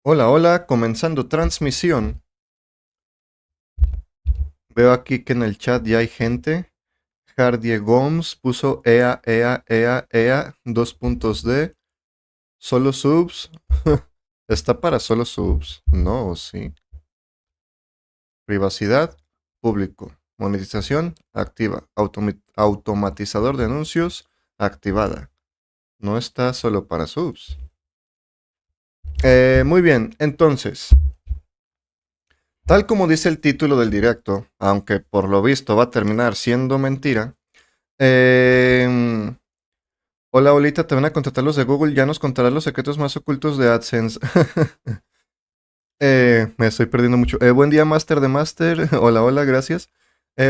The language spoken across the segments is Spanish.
Hola, hola, comenzando transmisión. Veo aquí que en el chat ya hay gente. Jardie Gomes puso EA, EA, EA, EA, dos puntos de solo subs. ¿Está para solo subs? No, sí. Privacidad, público. Monetización, activa. Automatizador de anuncios, activada. No está solo para subs. Muy bien, entonces, tal como dice el título del directo, aunque por lo visto va a terminar siendo mentira. Em, Hola, Olita, te van a contratar los de Google, ya nos contarás los secretos más ocultos de AdSense. Me estoy perdiendo mucho. Buen día, Master de Master. Hola, hola, gracias.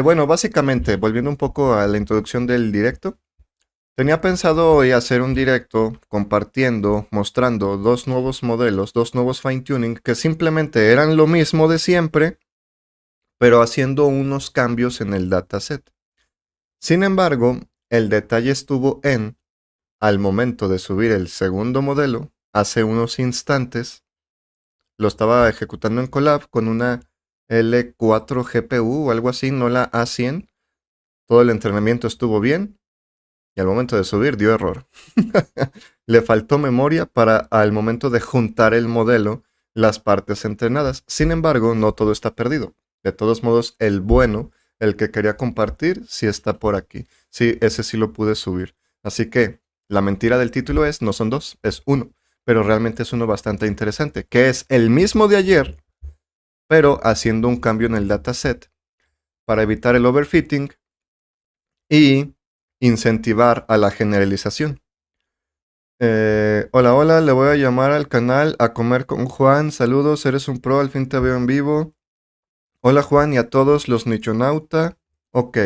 Bueno, básicamente, volviendo un poco a la introducción del directo, tenía pensado hoy hacer un directo compartiendo, mostrando dos nuevos modelos, dos nuevos fine-tuning que simplemente eran lo mismo de siempre, pero haciendo unos cambios en el dataset. Sin embargo, el detalle estuvo en, al momento de subir el segundo modelo, hace unos instantes, lo estaba ejecutando en Colab con una L4 GPU o algo así, no la A100. Todo el entrenamiento estuvo bien y al momento de subir dio error. Le faltó memoria para al momento de juntar el modelo las partes entrenadas. Sin embargo, no todo está perdido. De todos modos, el bueno, el que quería compartir, sí está por aquí. Sí, ese sí lo pude subir. Así que la mentira del título es, no son dos, es uno. Pero realmente es uno bastante interesante, que es el mismo de ayer, pero haciendo un cambio en el dataset para evitar el overfitting y incentivar a la generalización. Hola, hola, le voy a llamar al canal a comer con Juan. Saludos, eres un pro, al fin te veo en vivo. Hola Juan y a todos los nichonauta. Ok.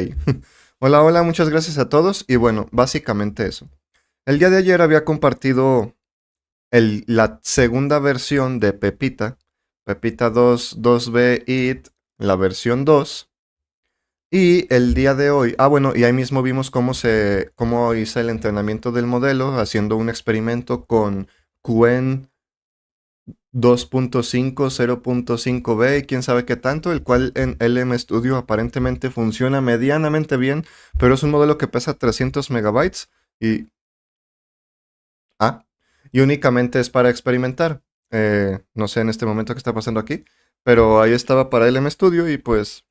Hola, hola, muchas gracias a todos. Y bueno, básicamente eso. El día de ayer había compartido la segunda versión de Pepita. Pepita 2.2b IT, la versión 2. Y el día de hoy, bueno, y ahí mismo vimos cómo hice el entrenamiento del modelo, haciendo un experimento con Qwen 2.5, 0.5b y quién sabe qué tanto, el cual en LM Studio aparentemente funciona medianamente bien, pero es un modelo que pesa 300 megabytes y, ah, y únicamente es para experimentar. No sé en este momento qué está pasando aquí, pero ahí estaba para LM Studio y pues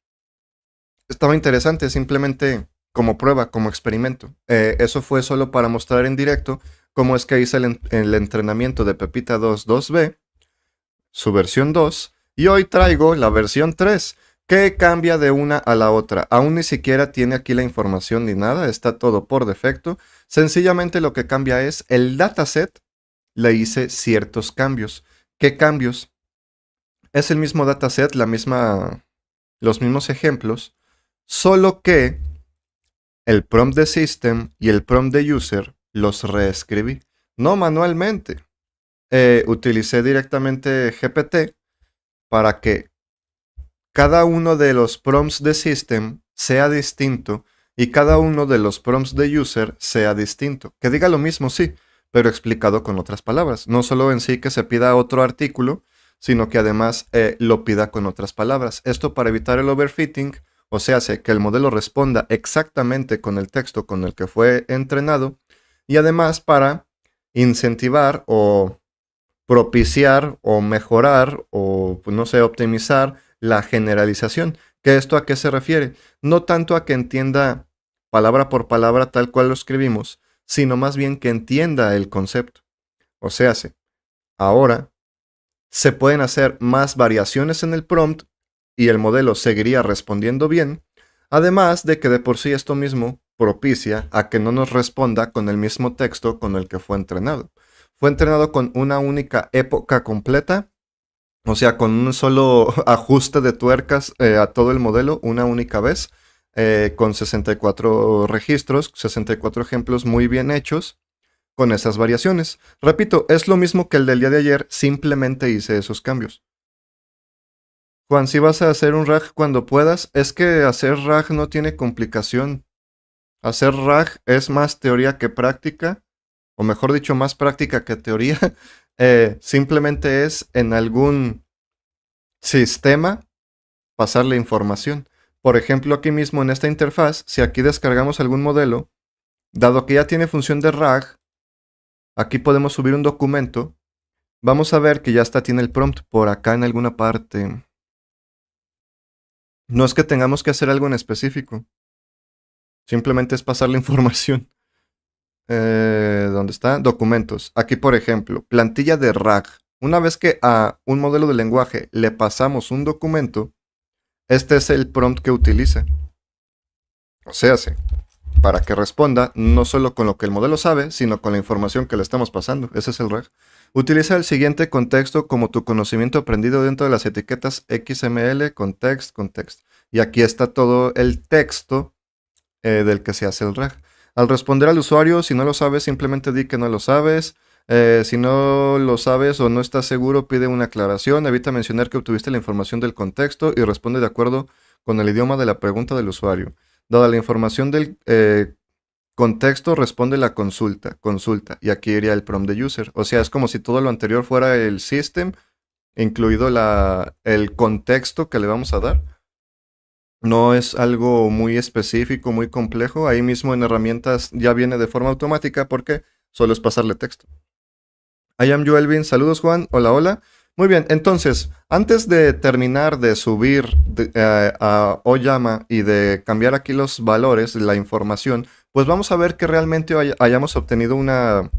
estaba interesante, simplemente como prueba, como experimento. Eso fue solo para mostrar en directo cómo es que hice el entrenamiento de Pepita 2.2b, su versión 2, y hoy traigo la versión 3, que cambia de una a la otra. Aún ni siquiera tiene aquí la información ni nada, está todo por defecto. Sencillamente lo que cambia es el dataset, le hice ciertos cambios. ¿Qué cambios? Es el mismo dataset, los mismos ejemplos, solo que el prompt de system y el prompt de user los reescribí. No manualmente. Utilicé directamente GPT para que cada uno de los prompts de system sea distinto y cada uno de los prompts de user sea distinto. Que diga lo mismo, sí, pero explicado con otras palabras. No solo en sí que se pida otro artículo, sino que además lo pida con otras palabras. Esto para evitar el overfitting, o sea, hace que el modelo responda exactamente con el texto con el que fue entrenado y además para incentivar o propiciar o mejorar o, pues, no sé, optimizar la generalización. ¿Que esto a qué se refiere? No tanto a que entienda palabra por palabra tal cual lo escribimos, sino más bien que entienda el concepto. O sea, ahora se pueden hacer más variaciones en el prompt y el modelo seguiría respondiendo bien, además de que de por sí esto mismo propicia a que no nos responda con el mismo texto con el que fue entrenado. Fue entrenado con una única época completa, o sea, con un solo ajuste de tuercas a todo el modelo, una única vez, con 64 registros, 64 ejemplos muy bien hechos, con esas variaciones. Repito, es lo mismo que el del día de ayer, simplemente hice esos cambios. Juan, si vas a hacer un RAG cuando puedas, es que hacer RAG no tiene complicación. Hacer RAG es más teoría que práctica, o mejor dicho, más práctica que teoría. Simplemente es en algún sistema pasarle información. Por ejemplo, aquí mismo en esta interfaz, si aquí descargamos algún modelo, dado que ya tiene función de RAG, aquí podemos subir un documento. Vamos a ver que ya está, tiene el prompt por acá en alguna parte. No es que tengamos que hacer algo en específico. Simplemente es pasar la información. ¿Dónde está? Documentos. Aquí, por ejemplo, plantilla de RAG. Una vez que a un modelo de lenguaje le pasamos un documento, este es el prompt que utiliza. O sea, para que responda no solo con lo que el modelo sabe, sino con la información que le estamos pasando. Ese es el RAG. Utiliza el siguiente contexto como tu conocimiento aprendido dentro de las etiquetas XML, context. Y aquí está todo el texto del que se hace el RAG. Al responder al usuario, si no lo sabes, simplemente di que no lo sabes. Si no lo sabes o no estás seguro, pide una aclaración. Evita mencionar que obtuviste la información del contexto y responde de acuerdo con el idioma de la pregunta del usuario. Dada la información del contexto, responde la consulta. Y aquí iría el prompt de user. O sea, es como si todo lo anterior fuera el system, incluido el contexto que le vamos a dar. No es algo muy específico, muy complejo. Ahí mismo en herramientas ya viene de forma automática porque solo es pasarle texto. I am Joelvin. Saludos, Juan. Hola, hola. Muy bien, entonces, antes de terminar de subir a Oyama y de cambiar aquí los valores, la información, pues vamos a ver que realmente hayamos obtenido una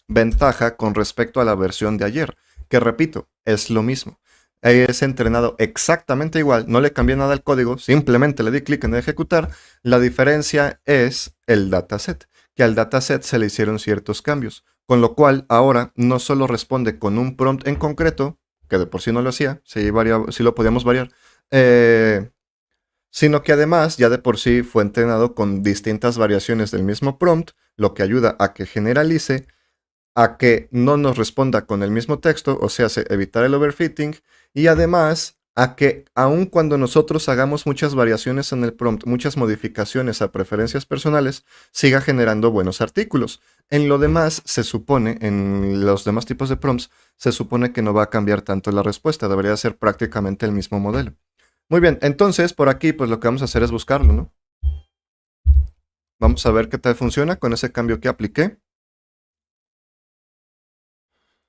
ventaja con respecto a la versión de ayer, que repito, es lo mismo. Es entrenado exactamente igual, no le cambié nada al código, simplemente le di clic en ejecutar. La diferencia es el dataset, que al dataset se le hicieron ciertos cambios, con lo cual ahora no solo responde con un prompt en concreto, que de por sí no lo hacía, sí lo podíamos variar, sino que además ya de por sí fue entrenado con distintas variaciones del mismo prompt, lo que ayuda a que generalice, a que no nos responda con el mismo texto, o sea, evitar el overfitting, y además a que aun cuando nosotros hagamos muchas variaciones en el prompt, muchas modificaciones a preferencias personales, siga generando buenos artículos. En lo demás, se supone, en los demás tipos de prompts, se supone que no va a cambiar tanto la respuesta, debería ser prácticamente el mismo modelo. Muy bien, entonces por aquí pues lo que vamos a hacer es buscarlo, ¿no? Vamos a ver qué tal funciona con ese cambio que apliqué.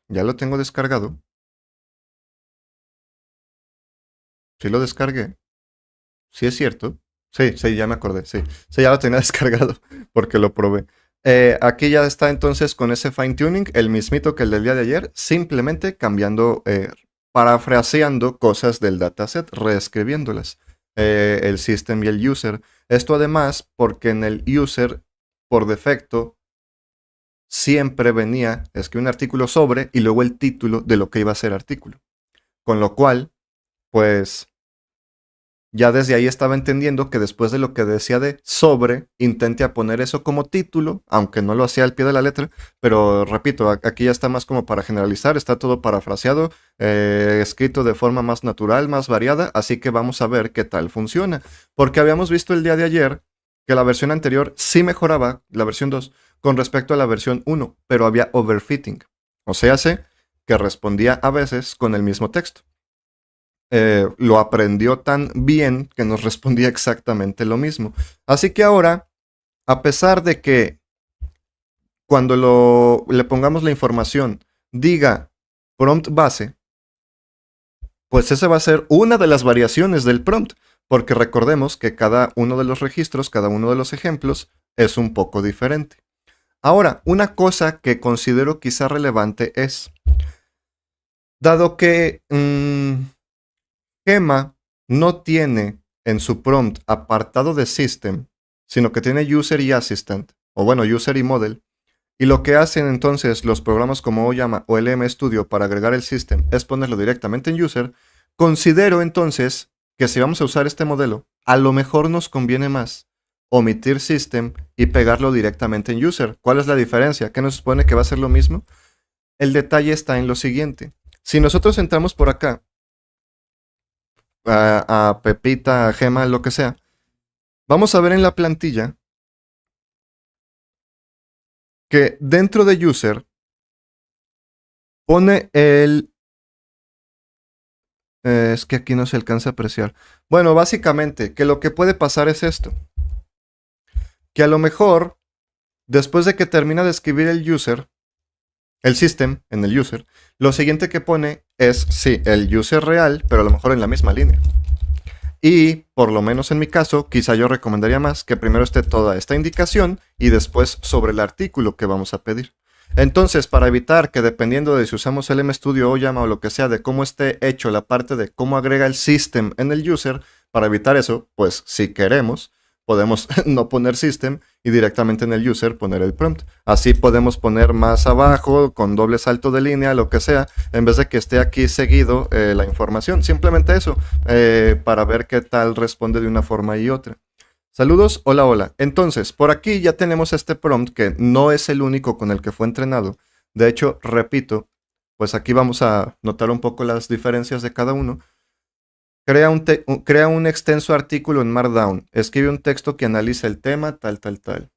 Ya lo tengo descargado. Sí lo descargué. Sí es cierto. Sí, sí, ya me acordé. Sí, sí, ya lo tenía descargado porque lo probé. Aquí ya está entonces con ese fine tuning, el mismito que el del día de ayer, simplemente cambiando, parafraseando cosas del dataset, reescribiéndolas. El system y el user. Esto además porque en el user, por defecto, siempre venía, es que un artículo sobre y luego el título de lo que iba a ser artículo. Con lo cual, pues ya desde ahí estaba entendiendo que después de lo que decía de sobre, intente a poner eso como título, aunque no lo hacía al pie de la letra, pero repito, aquí ya está más como para generalizar, está todo parafraseado, escrito de forma más natural, más variada, así que vamos a ver qué tal funciona. Porque habíamos visto el día de ayer que la versión anterior sí mejoraba, la versión 2, con respecto a la versión 1, pero había overfitting. O sea, que respondía a veces con el mismo texto. Lo aprendió tan bien que nos respondía exactamente lo mismo. Así que ahora, a pesar de que cuando le pongamos la información diga prompt base, pues esa va a ser una de las variaciones del prompt, porque recordemos que cada uno de los registros, cada uno de los ejemplos es un poco diferente. Ahora, una cosa que considero quizá relevante es, dado que Gema no tiene en su prompt apartado de system, sino que tiene user y assistant, o bueno, user y model. Y lo que hacen entonces los programas como Oyama o LM Studio para agregar el system es ponerlo directamente en user. Considero entonces que si vamos a usar este modelo, a lo mejor nos conviene más omitir system y pegarlo directamente en user. ¿Cuál es la diferencia? ¿Qué nos supone que va a ser lo mismo? El detalle está en lo siguiente. Si nosotros entramos por acá a Pepita, a Gema, lo que sea, vamos a ver en la plantilla que dentro de user pone el... es que aquí no se alcanza a apreciar. Bueno, básicamente, que lo que puede pasar es esto. Que a lo mejor, después de que termina de escribir el user, el system en el user, lo siguiente que pone es, sí, el user real, pero a lo mejor en la misma línea. Y, por lo menos en mi caso, quizá yo recomendaría más que primero esté toda esta indicación y después sobre el artículo que vamos a pedir. Entonces, para evitar que dependiendo de si usamos el MStudio o Llama o lo que sea, de cómo esté hecho la parte de cómo agrega el system en el user, para evitar eso, pues si queremos, podemos no poner system y directamente en el user poner el prompt. Así podemos poner más abajo, con doble salto de línea, lo que sea, en vez de que esté aquí seguido la información. Simplemente eso, para ver qué tal responde de una forma y otra. Saludos, hola, hola. Entonces, por aquí ya tenemos este prompt que no es el único con el que fue entrenado. De hecho, repito, pues aquí vamos a notar un poco las diferencias de cada uno. Crea un extenso artículo en Markdown. Escribe un texto que analiza el tema, tal, tal, tal.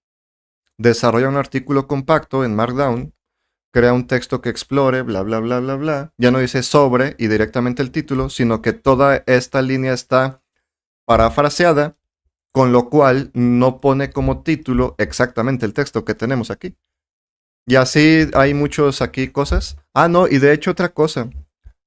Desarrolla un artículo compacto en Markdown. Crea un texto que explore, bla, bla, bla, bla, bla. Ya no dice sobre y directamente el título, sino que toda esta línea está parafraseada, con lo cual no pone como título exactamente el texto que tenemos aquí. Y así hay muchos aquí cosas. Ah, no, y de hecho otra cosa.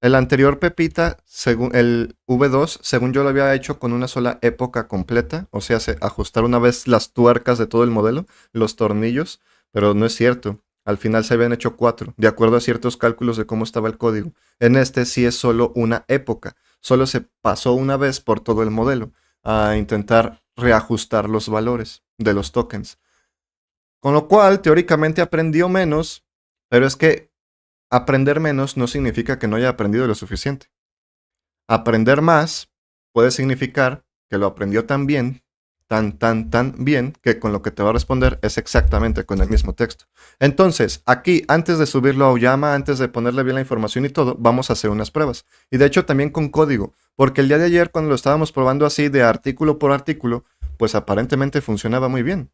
El anterior Pepita, según el V2, según yo lo había hecho con una sola época completa, o sea, ajustar una vez las tuercas de todo el modelo, los tornillos, pero no es cierto. Al final se habían hecho 4, de acuerdo a ciertos cálculos de cómo estaba el código. En este sí es solo una época, solo se pasó una vez por todo el modelo a intentar reajustar los valores de los tokens. Con lo cual, teóricamente aprendió menos, pero es que aprender menos no significa que no haya aprendido lo suficiente. Aprender más puede significar que lo aprendió tan bien, tan bien, que con lo que te va a responder es exactamente con el mismo texto. Entonces, aquí, antes de subirlo a Oyama, antes de ponerle bien la información y todo, vamos a hacer unas pruebas. Y de hecho también con código, porque el día de ayer cuando lo estábamos probando así de artículo por artículo, pues aparentemente funcionaba muy bien.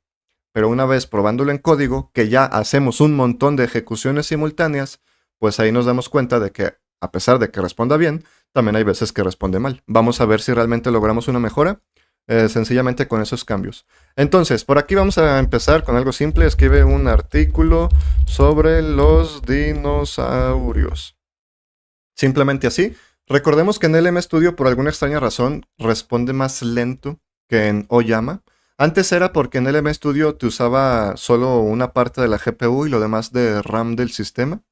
Pero una vez probándolo en código, que ya hacemos un montón de ejecuciones simultáneas, pues ahí nos damos cuenta de que, a pesar de que responda bien, también hay veces que responde mal. Vamos a ver si realmente logramos una mejora, sencillamente con esos cambios. Entonces, por aquí vamos a empezar con algo simple. Escribe un artículo sobre los dinosaurios. Simplemente así. Recordemos que en el MStudio, por alguna extraña razón, responde más lento que en Oyama. Antes era porque en el MStudio te usaba solo una parte de la GPU y lo demás de RAM del sistema,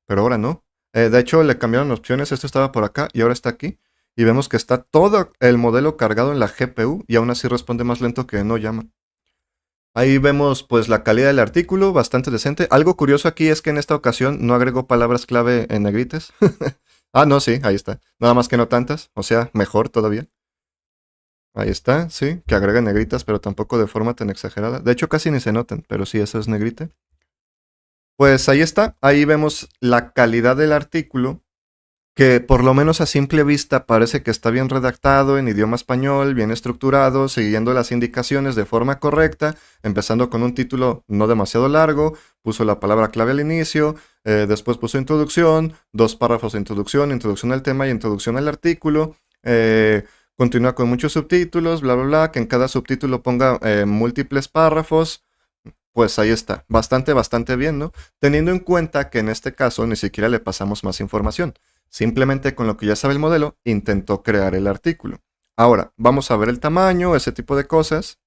pero ahora no. De hecho, le cambiaron opciones, esto estaba por acá y ahora está aquí. Y vemos que está todo el modelo cargado en la GPU y aún así responde más lento que en Oyama. Ahí vemos pues la calidad del artículo, bastante decente. Algo curioso aquí es que en esta ocasión no agregó palabras clave en negritas. Ah, no, sí, ahí está. Nada más que no tantas, o sea, mejor todavía. Ahí está, sí, que agrega negritas, pero tampoco de forma tan exagerada. De hecho, casi ni se notan, pero sí, esa es negrita. Pues ahí está, ahí vemos la calidad del artículo, que por lo menos a simple vista parece que está bien redactado en idioma español, bien estructurado, siguiendo las indicaciones de forma correcta, empezando con un título no demasiado largo, puso la palabra clave al inicio, después puso introducción, 2 párrafos de introducción, introducción al tema y introducción al artículo, continúa con muchos subtítulos, bla, bla, bla, que en cada subtítulo ponga múltiples párrafos. Pues ahí está, bastante bien, ¿no? Teniendo en cuenta que en este caso ni siquiera le pasamos más información. Simplemente con lo que ya sabe el modelo, intentó crear el artículo. Ahora, vamos a ver el tamaño, ese tipo de cosas.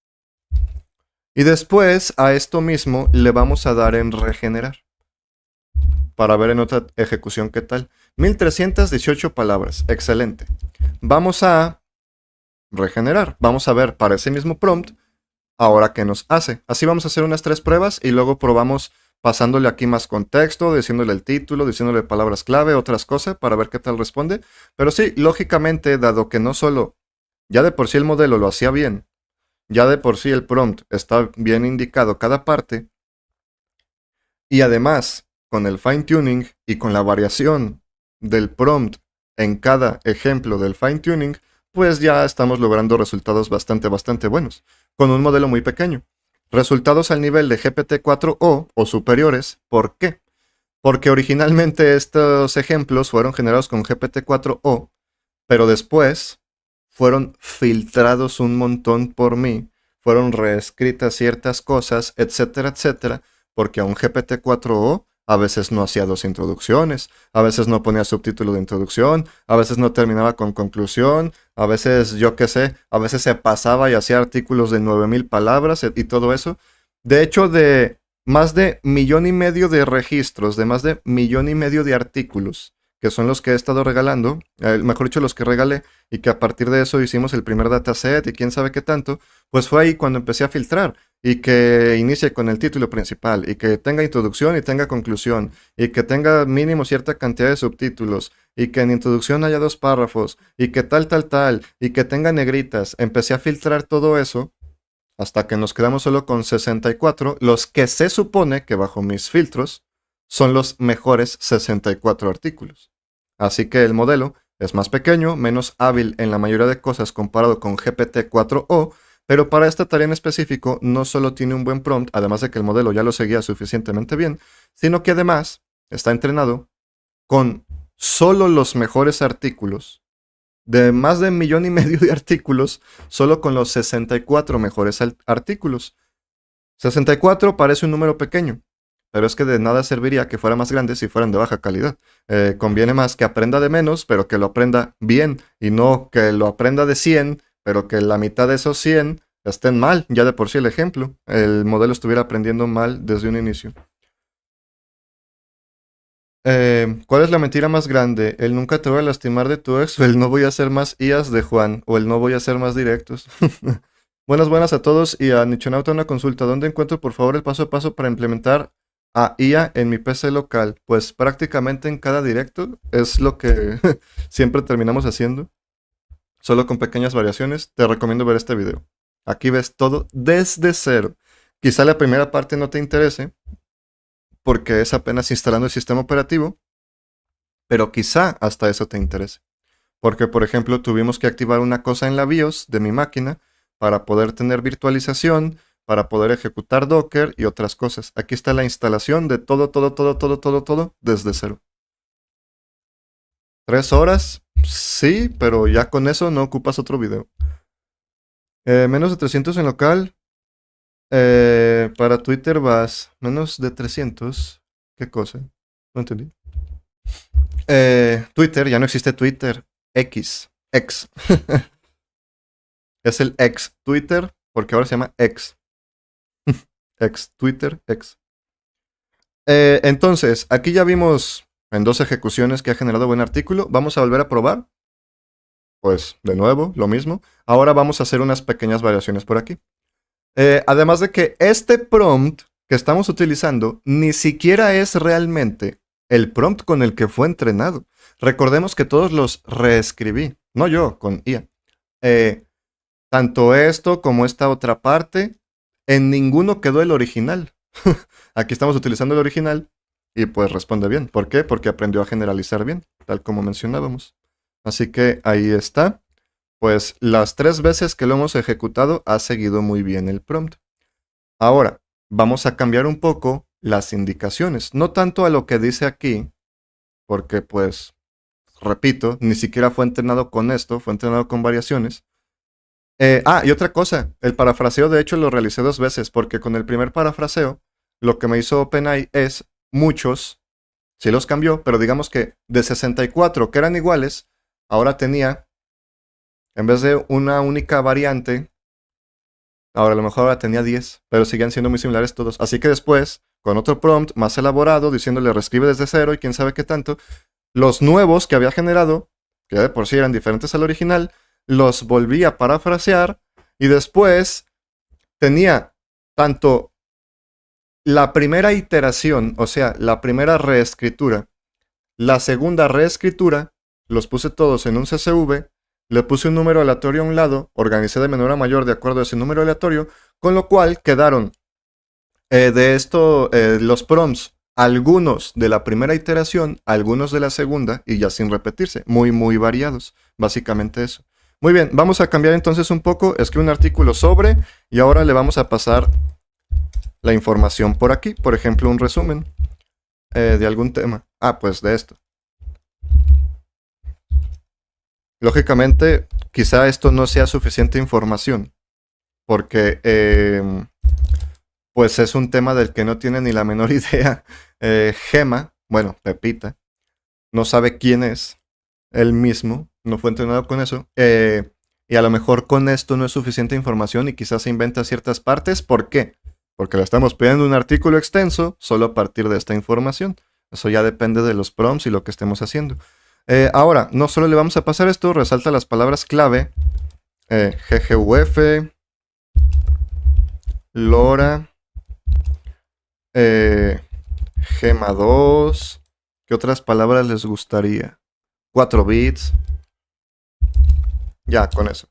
Y después a esto mismo le vamos a dar en regenerar. Para ver en otra ejecución qué tal. 1318 palabras, excelente. Vamos a regenerar. Vamos a ver para ese mismo prompt ahora qué nos hace. Así vamos a hacer unas 3 pruebas y luego probamos pasándole aquí más contexto, diciéndole el título, diciéndole palabras clave, otras cosas para ver qué tal responde. Pero sí, lógicamente, dado que no solo ya de por sí el modelo lo hacía bien, ya de por sí el prompt está bien indicado cada parte, y además con el fine tuning y con la variación del prompt en cada ejemplo del fine tuning, pues ya estamos logrando resultados bastante buenos, con un modelo muy pequeño. Resultados al nivel de GPT-4o o superiores. ¿Por qué? Porque originalmente estos ejemplos fueron generados con GPT-4o, pero después fueron filtrados un montón por mí, fueron reescritas ciertas cosas, etcétera, etcétera, porque a un GPT-4o a veces no hacía dos introducciones, a veces no ponía subtítulo de introducción, a veces no terminaba con conclusión, a veces, yo qué sé, a veces se pasaba y hacía artículos de 9000 palabras y todo eso. De hecho, de más de 1,5 millones de registros, de más de 1,5 millones de artículos, que son los que he estado regalando, mejor dicho, los que regalé, y que a partir de eso hicimos el primer dataset y quién sabe qué tanto, pues fue ahí cuando empecé a filtrar y que inicie con el título principal y que tenga introducción y tenga conclusión y que tenga mínimo cierta cantidad de subtítulos y que en introducción haya 2 párrafos y que tal y que tenga negritas. Empecé a filtrar todo eso hasta que nos quedamos solo con 64, los que se supone que bajo mis filtros son los mejores 64 artículos. Así que el modelo es más pequeño, menos hábil en la mayoría de cosas comparado con GPT-4o, pero para esta tarea en específico no solo tiene un buen prompt, además de que el modelo ya lo seguía suficientemente bien, sino que además está entrenado con solo los mejores artículos, de más de 1,5 millones de artículos, solo con los 64 mejores artículos. 64 parece un número pequeño, pero es que de nada serviría que fuera más grande si fueran de baja calidad. Conviene más que aprenda de menos, pero que lo aprenda bien, y no que lo aprenda de 100, pero que la mitad de esos 100 estén mal. Ya de por sí el ejemplo, el modelo estuviera aprendiendo mal desde un inicio. ¿Cuál es la mentira más grande? ¿El nunca te voy a lastimar de tu ex? ¿O el no voy a hacer más IAs de Juan? ¿O el no voy a hacer más directos? Buenas a todos y a Nichonauta una consulta. ¿Dónde encuentro por favor el paso a paso para implementar a IA en mi PC local? Pues prácticamente en cada directo es lo que siempre terminamos haciendo, solo con pequeñas variaciones. Te recomiendo ver este video. Aquí ves todo desde cero. Quizá la primera parte no te interese, porque es apenas instalando el sistema operativo, pero quizá hasta eso te interese. Porque, por ejemplo, tuvimos que activar una cosa en la BIOS de mi máquina para poder tener virtualización, para poder ejecutar Docker y otras cosas. Aquí está la instalación de todo desde cero. 3 horas, sí, pero ya con eso no ocupas otro video. Menos de 300 en local. Para Twitter vas menos de 300. ¿Qué cosa? No entendí. Twitter, ya no existe Twitter. X. Es el ex Twitter, porque ahora se llama X. Ex Twitter, X. Entonces, aquí ya vimos en 2 ejecuciones que ha generado buen artículo. Vamos a volver a probar. Pues, de nuevo, lo mismo. Ahora vamos a hacer unas pequeñas variaciones por aquí. Además de que este prompt que estamos utilizando ni siquiera es realmente el prompt con el que fue entrenado. Recordemos que todos los reescribí. No yo, con IA. Tanto esto como esta otra parte, en ninguno quedó el original. Aquí estamos utilizando el original y pues responde bien. ¿Por qué? Porque aprendió a generalizar bien, tal como mencionábamos. Así que ahí está. Pues las 3 veces que lo hemos ejecutado ha seguido muy bien el prompt. Ahora, vamos a cambiar un poco las indicaciones. No tanto a lo que dice aquí, porque pues, repito, ni siquiera fue entrenado con esto, fue entrenado con variaciones. Y otra cosa, el parafraseo de hecho lo realicé 2 veces, porque con el primer parafraseo, lo que me hizo OpenAI es muchos, sí los cambió, pero digamos que de 64 que eran iguales, ahora tenía, en vez de una única variante, ahora a lo mejor ahora tenía 10, pero seguían siendo muy similares todos. Así que después, con otro prompt más elaborado, diciéndole reescribe desde cero y quién sabe qué tanto, los nuevos que había generado, que ya de por sí eran diferentes al original, los volví a parafrasear y después tenía tanto la primera iteración, o sea, la primera reescritura, la segunda reescritura, los puse todos en un CSV, le puse un número aleatorio a un lado, organicé de menor a mayor de acuerdo a ese número aleatorio, con lo cual quedaron de esto los prompts, algunos de la primera iteración, algunos de la segunda y ya sin repetirse, muy variados, básicamente eso. Muy bien, vamos a cambiar entonces un poco, escribe un artículo sobre y ahora le vamos a pasar la información por aquí, por ejemplo un resumen. De algún tema. Ah, pues de esto. Lógicamente, quizá esto no sea suficiente información, porque pues es un tema del que no tiene ni la menor idea. Gema, bueno, Pepita, no sabe quién es él mismo, no fue entrenado con eso, y a lo mejor con esto no es suficiente información y quizás se inventa ciertas partes. ¿Por qué? Porque le estamos pidiendo un artículo extenso solo a partir de esta información. Eso ya depende de los prompts y lo que estemos haciendo. Ahora, no solo le vamos a pasar esto, resalta las palabras clave, GGUF, LoRa, Gema 2. ¿Qué otras palabras les gustaría? 4 bits. Ya, con eso.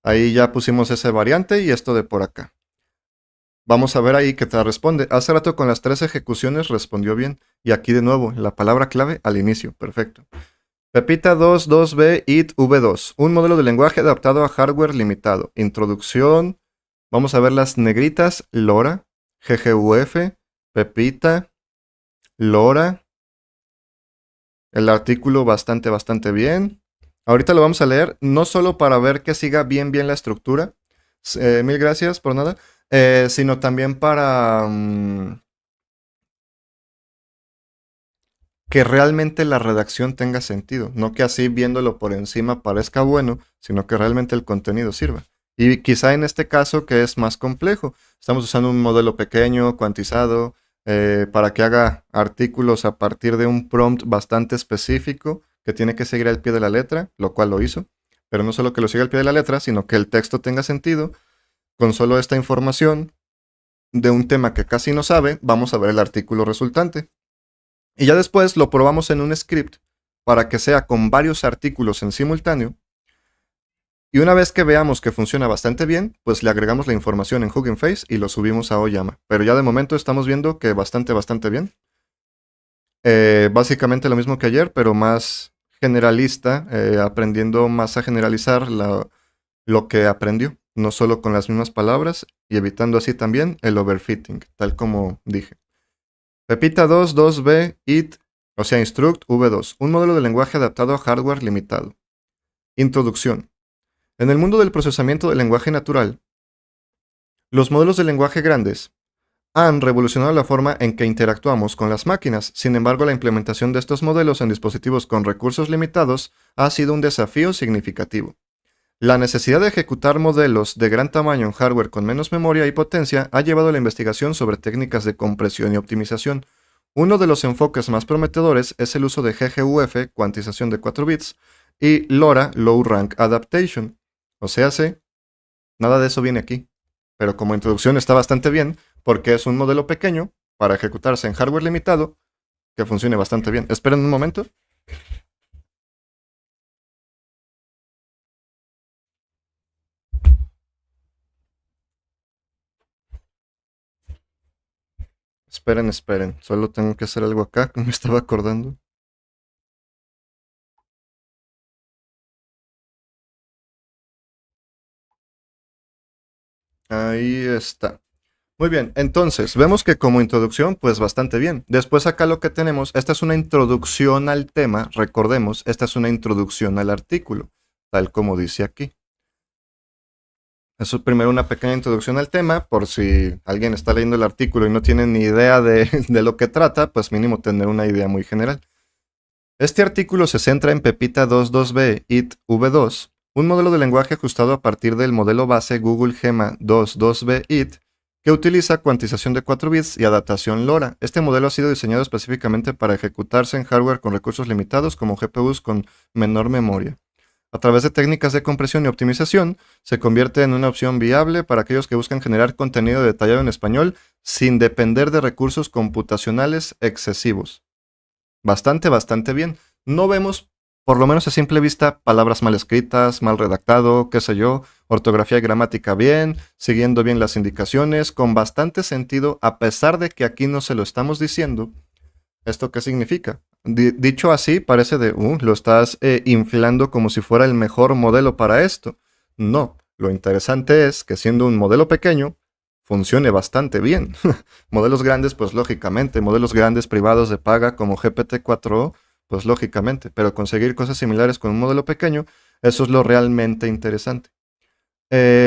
Ahí ya pusimos ese variante y esto de por acá. Vamos a ver ahí qué te responde. Hace rato con las 3 ejecuciones respondió bien. Y aquí de nuevo, la palabra clave al inicio. Perfecto. Pepita 22B IT V2. Un modelo de lenguaje adaptado a hardware limitado. Introducción. Vamos a ver las negritas. LoRa, GGUF, Pepita, LoRa. El artículo bastante bien. Ahorita lo vamos a leer, no solo para ver que siga bien la estructura. Mil gracias por nada. Sino también para que realmente la redacción tenga sentido. No que así viéndolo por encima parezca bueno, sino que realmente el contenido sirva. Y quizá en este caso que es más complejo. Estamos usando un modelo pequeño, cuantizado, para que haga artículos a partir de un prompt bastante específico que tiene que seguir al pie de la letra, lo cual lo hizo. Pero no solo que lo siga al pie de la letra, sino que el texto tenga sentido. Con solo esta información de un tema que casi no sabe, vamos a ver el artículo resultante. Y ya después lo probamos en un script para que sea con varios artículos en simultáneo. Y una vez que veamos que funciona bastante bien, pues le agregamos la información en Hugging Face y lo subimos a Oyama. Pero ya de momento estamos viendo que bastante bien. Básicamente lo mismo que ayer, pero más generalista, aprendiendo más a generalizar lo que aprendió, no solo con las mismas palabras y evitando así también el overfitting, tal como dije. Pepita 2.2b IT, o sea, Instruct V2, un modelo de lenguaje adaptado a hardware limitado. Introducción. En el mundo del procesamiento del lenguaje natural, los modelos de lenguaje grandes han revolucionado la forma en que interactuamos con las máquinas. Sin embargo, la implementación de estos modelos en dispositivos con recursos limitados ha sido un desafío significativo. La necesidad de ejecutar modelos de gran tamaño en hardware con menos memoria y potencia ha llevado a la investigación sobre técnicas de compresión y optimización. Uno de los enfoques más prometedores es el uso de GGUF, cuantización de 4 bits, y LoRa, Low Rank Adaptation. O sea, nada de eso viene aquí. Pero como introducción está bastante bien, porque es un modelo pequeño para ejecutarse en hardware limitado que funcione bastante bien. Esperen un momento. Esperen. Solo tengo que hacer algo acá que me estaba acordando. Ahí está. Muy bien, entonces vemos que como introducción, pues bastante bien. Después acá lo que tenemos, esta es una introducción al tema, recordemos, esta es una introducción al artículo, tal como dice aquí. Eso es primero una pequeña introducción al tema, por si alguien está leyendo el artículo y no tiene ni idea de lo que trata, pues mínimo tener una idea muy general. Este artículo se centra en Pepita 22B IT V2, un modelo de lenguaje ajustado a partir del modelo base Google Gema 22B IT, que utiliza cuantización de 4 bits y adaptación LoRa. Este modelo ha sido diseñado específicamente para ejecutarse en hardware con recursos limitados como GPUs con menor memoria. A través de técnicas de compresión y optimización, se convierte en una opción viable para aquellos que buscan generar contenido detallado en español sin depender de recursos computacionales excesivos. Bastante bien. No vemos, por lo menos a simple vista, palabras mal escritas, mal redactado, qué sé yo, ortografía y gramática bien, siguiendo bien las indicaciones, con bastante sentido, a pesar de que aquí no se lo estamos diciendo. ¿Esto qué significa? Dicho así, parece lo estás inflando como si fuera el mejor modelo para esto. No, lo interesante es que siendo un modelo pequeño, funcione bastante bien. Modelos grandes, pues lógicamente, modelos grandes privados de paga como GPT-4o, pues lógicamente, pero conseguir cosas similares con un modelo pequeño, eso es lo realmente interesante.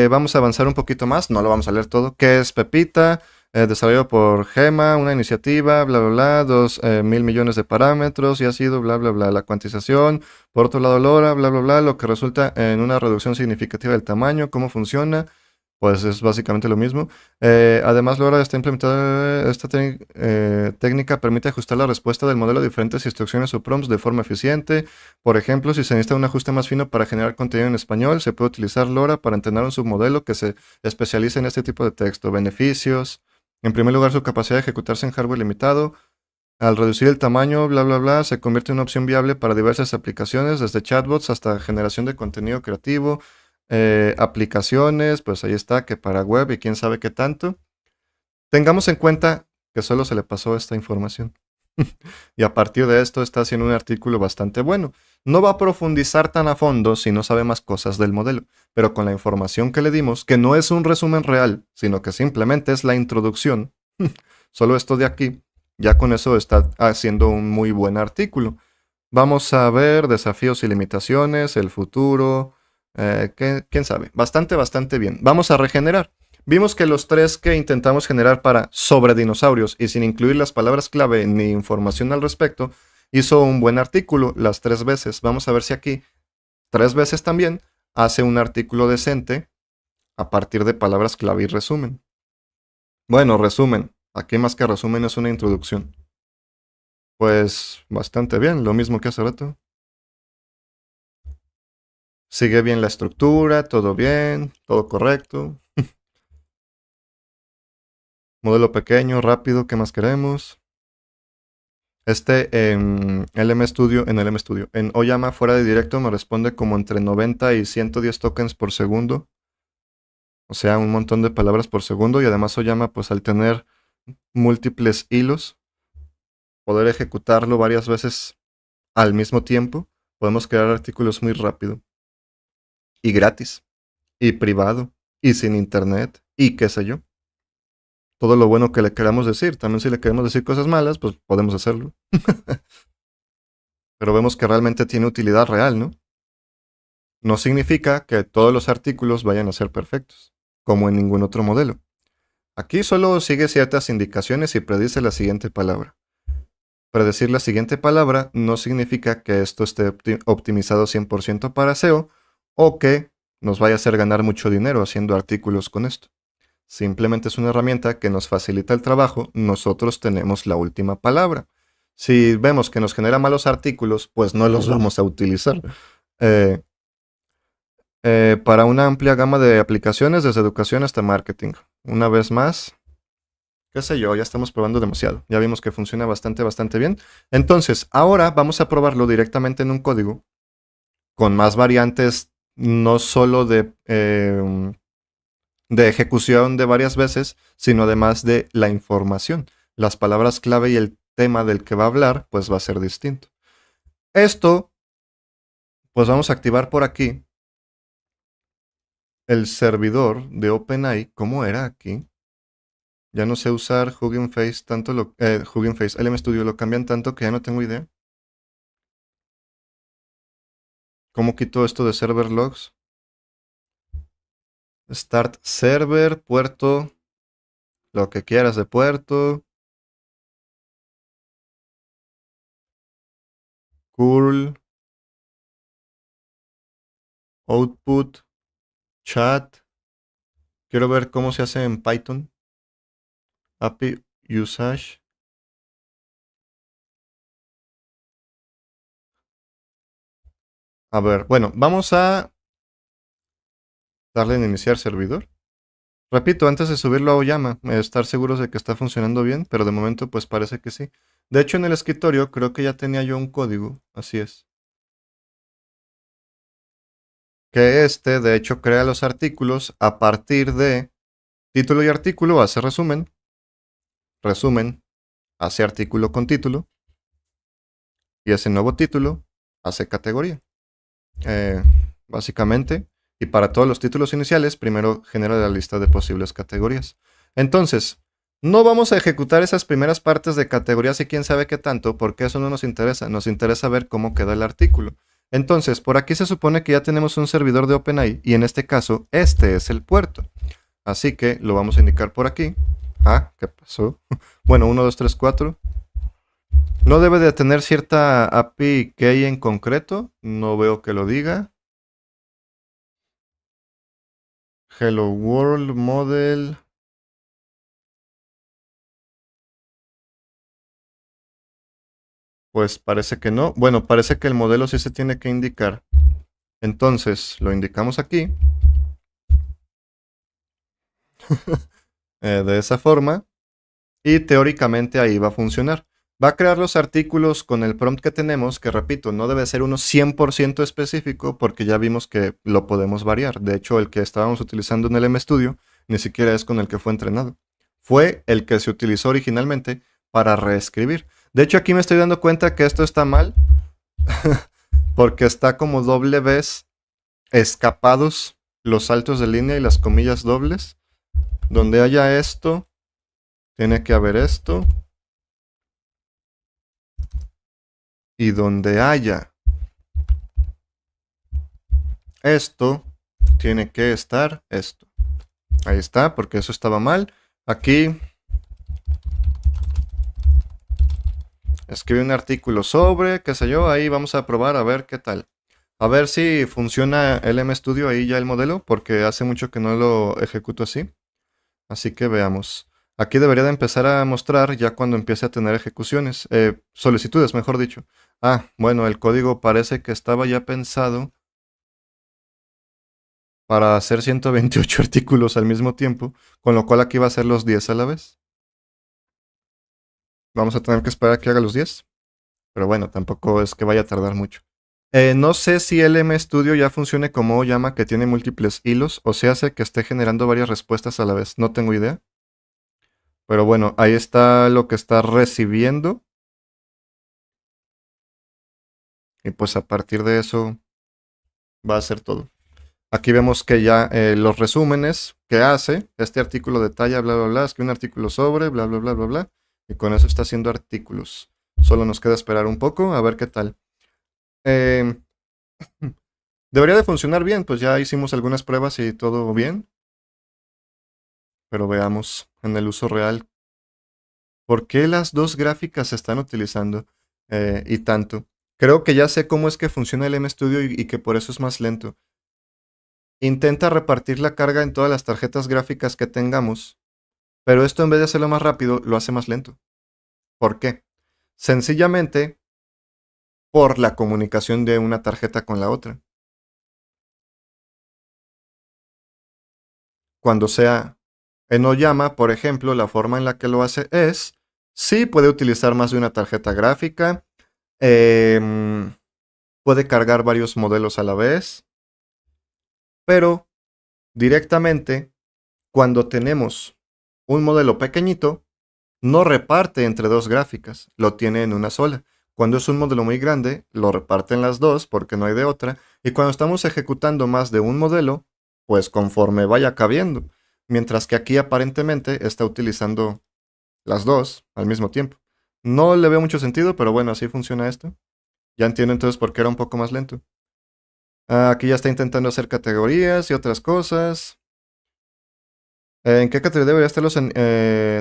Vamos a avanzar un poquito más, no lo vamos a leer todo. ¿Qué es Pepita? Desarrollado por Gema, una iniciativa, bla, bla, bla, 2.000 millones de parámetros y ha sido, bla, bla, bla, la cuantización. Por otro lado, LoRa, bla, bla, bla, lo que resulta en una reducción significativa del tamaño. ¿Cómo funciona? Pues es básicamente lo mismo. Además, LoRa está implementada, esta técnica permite ajustar la respuesta del modelo a diferentes instrucciones o prompts de forma eficiente. Por ejemplo, si se necesita un ajuste más fino para generar contenido en español, se puede utilizar LoRa para entrenar un submodelo que se especialice en este tipo de texto. Beneficios. En primer lugar, su capacidad de ejecutarse en hardware limitado. Al reducir el tamaño, bla, bla, bla, se convierte en una opción viable para diversas aplicaciones, desde chatbots hasta generación de contenido creativo. Aplicaciones, pues ahí está, que para web y quién sabe qué tanto. Tengamos en cuenta que solo se le pasó esta información. Y a partir de esto está haciendo un artículo bastante bueno. No va a profundizar tan a fondo si no sabe más cosas del modelo, pero con la información que le dimos, que no es un resumen real, sino que simplemente es la introducción, solo esto de aquí, ya con eso está haciendo un muy buen artículo. Vamos a ver desafíos y limitaciones, el futuro, quién sabe, bastante bien. Vamos a regenerar. Vimos que los tres que intentamos generar para sobre dinosaurios y sin incluir las palabras clave ni información al respecto, hizo un buen artículo las 3 veces. Vamos a ver si aquí 3 veces también hace un artículo decente a partir de palabras clave y resumen. Bueno, resumen. Aquí más que resumen es una introducción. Pues bastante bien, lo mismo que hace rato. Sigue bien la estructura, todo bien, todo correcto. Modelo pequeño, rápido, ¿qué más queremos? En LM Studio, en Oyama fuera de directo me responde como entre 90 y 110 tokens por segundo. O sea, un montón de palabras por segundo. Y además Oyama, pues al tener múltiples hilos, poder ejecutarlo varias veces al mismo tiempo, podemos crear artículos muy rápido. Y gratis. Y privado. Y sin internet. Y qué sé yo. Todo lo bueno que le queramos decir. También si le queremos decir cosas malas, pues podemos hacerlo. Pero vemos que realmente tiene utilidad real, ¿no? No significa que todos los artículos vayan a ser perfectos, como en ningún otro modelo. Aquí solo sigue ciertas indicaciones y predice la siguiente palabra. Predecir la siguiente palabra no significa que esto esté optimizado 100% para SEO o que nos vaya a hacer ganar mucho dinero haciendo artículos con esto. Simplemente es una herramienta que nos facilita el trabajo, nosotros tenemos la última palabra. Si vemos que nos genera malos artículos, pues no los vamos a utilizar. Para una amplia gama de aplicaciones, desde educación hasta marketing. Una vez más, qué sé yo, ya estamos probando demasiado. Ya vimos que funciona bastante bien. Entonces, ahora vamos a probarlo directamente en un código con más variantes, no solo de ejecución de varias veces, sino además de la información. Las palabras clave y el tema del que va a hablar, pues va a ser distinto. Esto, pues vamos a activar por aquí el servidor de OpenAI. ¿Cómo era aquí? Ya no sé usar Hugging Face tanto Hugging Face, LM Studio lo cambian tanto que ya no tengo idea. ¿Cómo quito esto de server logs? Start server, puerto, lo que quieras de puerto. Curl, output, chat. Quiero ver cómo se hace en Python. API usage. A ver, bueno, vamos a darle en iniciar servidor. Repito, antes de subirlo a Oyama, estar seguros de que está funcionando bien, pero de momento pues parece que sí. De hecho, en el escritorio creo que ya tenía yo un código, así es. Que de hecho, crea los artículos a partir de título y artículo, hace resumen, resumen, hace artículo con título, y ese nuevo título hace categoría. Básicamente, y para todos los títulos iniciales, primero genera la lista de posibles categorías. Entonces, no vamos a ejecutar esas primeras partes de categorías y quién sabe qué tanto, porque eso no nos interesa. Nos interesa ver cómo queda el artículo. Entonces, por aquí se supone que ya tenemos un servidor de OpenAI y en este caso, este es el puerto. Así que lo vamos a indicar por aquí. Ah, ¿qué pasó? Bueno, 1, 2, 3, 4. No debe de tener cierta API key en concreto. No veo que lo diga. Hello World Model. Pues parece que no. Bueno, parece que el modelo sí se tiene que indicar. Entonces, lo indicamos aquí. De esa forma. Y teóricamente ahí va a funcionar. Va a crear los artículos con el prompt que tenemos, que repito, no debe ser uno 100% específico porque ya vimos que lo podemos variar. De hecho, el que estábamos utilizando en el MStudio ni siquiera es con el que fue entrenado. Fue el que se utilizó originalmente para reescribir. De hecho, aquí me estoy dando cuenta que esto está mal porque está como doble vez escapados los saltos de línea y las comillas dobles. Donde haya esto, tiene que haber esto. Y donde haya esto, tiene que estar esto. Ahí está, porque eso estaba mal. Aquí escribí un artículo sobre, qué sé yo, ahí vamos a probar a ver qué tal. A ver si funciona el MStudio ahí ya el modelo, porque hace mucho que no lo ejecuto así. Así que veamos. Aquí debería de empezar a mostrar ya cuando empiece a tener ejecuciones. Solicitudes, mejor dicho. Ah, bueno, el código parece que estaba ya pensado para hacer 128 artículos al mismo tiempo, con lo cual aquí va a ser los 10 a la vez. Vamos a tener que esperar a que haga los 10, pero bueno, tampoco es que vaya a tardar mucho. No sé si el MStudio ya funcione como llama que tiene múltiples hilos, o se hace que esté generando varias respuestas a la vez, no tengo idea. Pero bueno, ahí está lo que está recibiendo. Y pues a partir de eso va a ser todo. Aquí vemos que ya los resúmenes que hace, este artículo detalla, bla, bla, bla, es que un artículo sobre, bla, bla, bla, bla, bla, y con eso está haciendo artículos. Solo nos queda esperar un poco a ver qué tal. Eh, debería de funcionar bien, pues ya hicimos algunas pruebas y todo bien, pero veamos en el uso real por qué las dos gráficas se están utilizando y tanto. Creo que ya sé cómo es que funciona el MStudio y que por eso es más lento. Intenta repartir la carga en todas las tarjetas gráficas que tengamos, pero esto en vez de hacerlo más rápido, lo hace más lento. ¿Por qué? Sencillamente por la comunicación de una tarjeta con la otra. Cuando sea en Oyama, por ejemplo, la forma en la que lo hace es, sí puede utilizar más de una tarjeta gráfica, puede cargar varios modelos a la vez, pero directamente cuando tenemos un modelo pequeñito, no reparte entre dos gráficas, lo tiene en una sola. Cuando es un modelo muy grande, lo reparte en las dos porque no hay de otra. Y cuando estamos ejecutando más de un modelo, pues conforme vaya cabiendo. Mientras que aquí aparentemente está utilizando las dos al mismo tiempo. No le veo mucho sentido, pero bueno, así funciona esto. Ya entiendo entonces por qué era un poco más lento. Aquí ya está intentando hacer categorías y otras cosas. ¿En qué categoría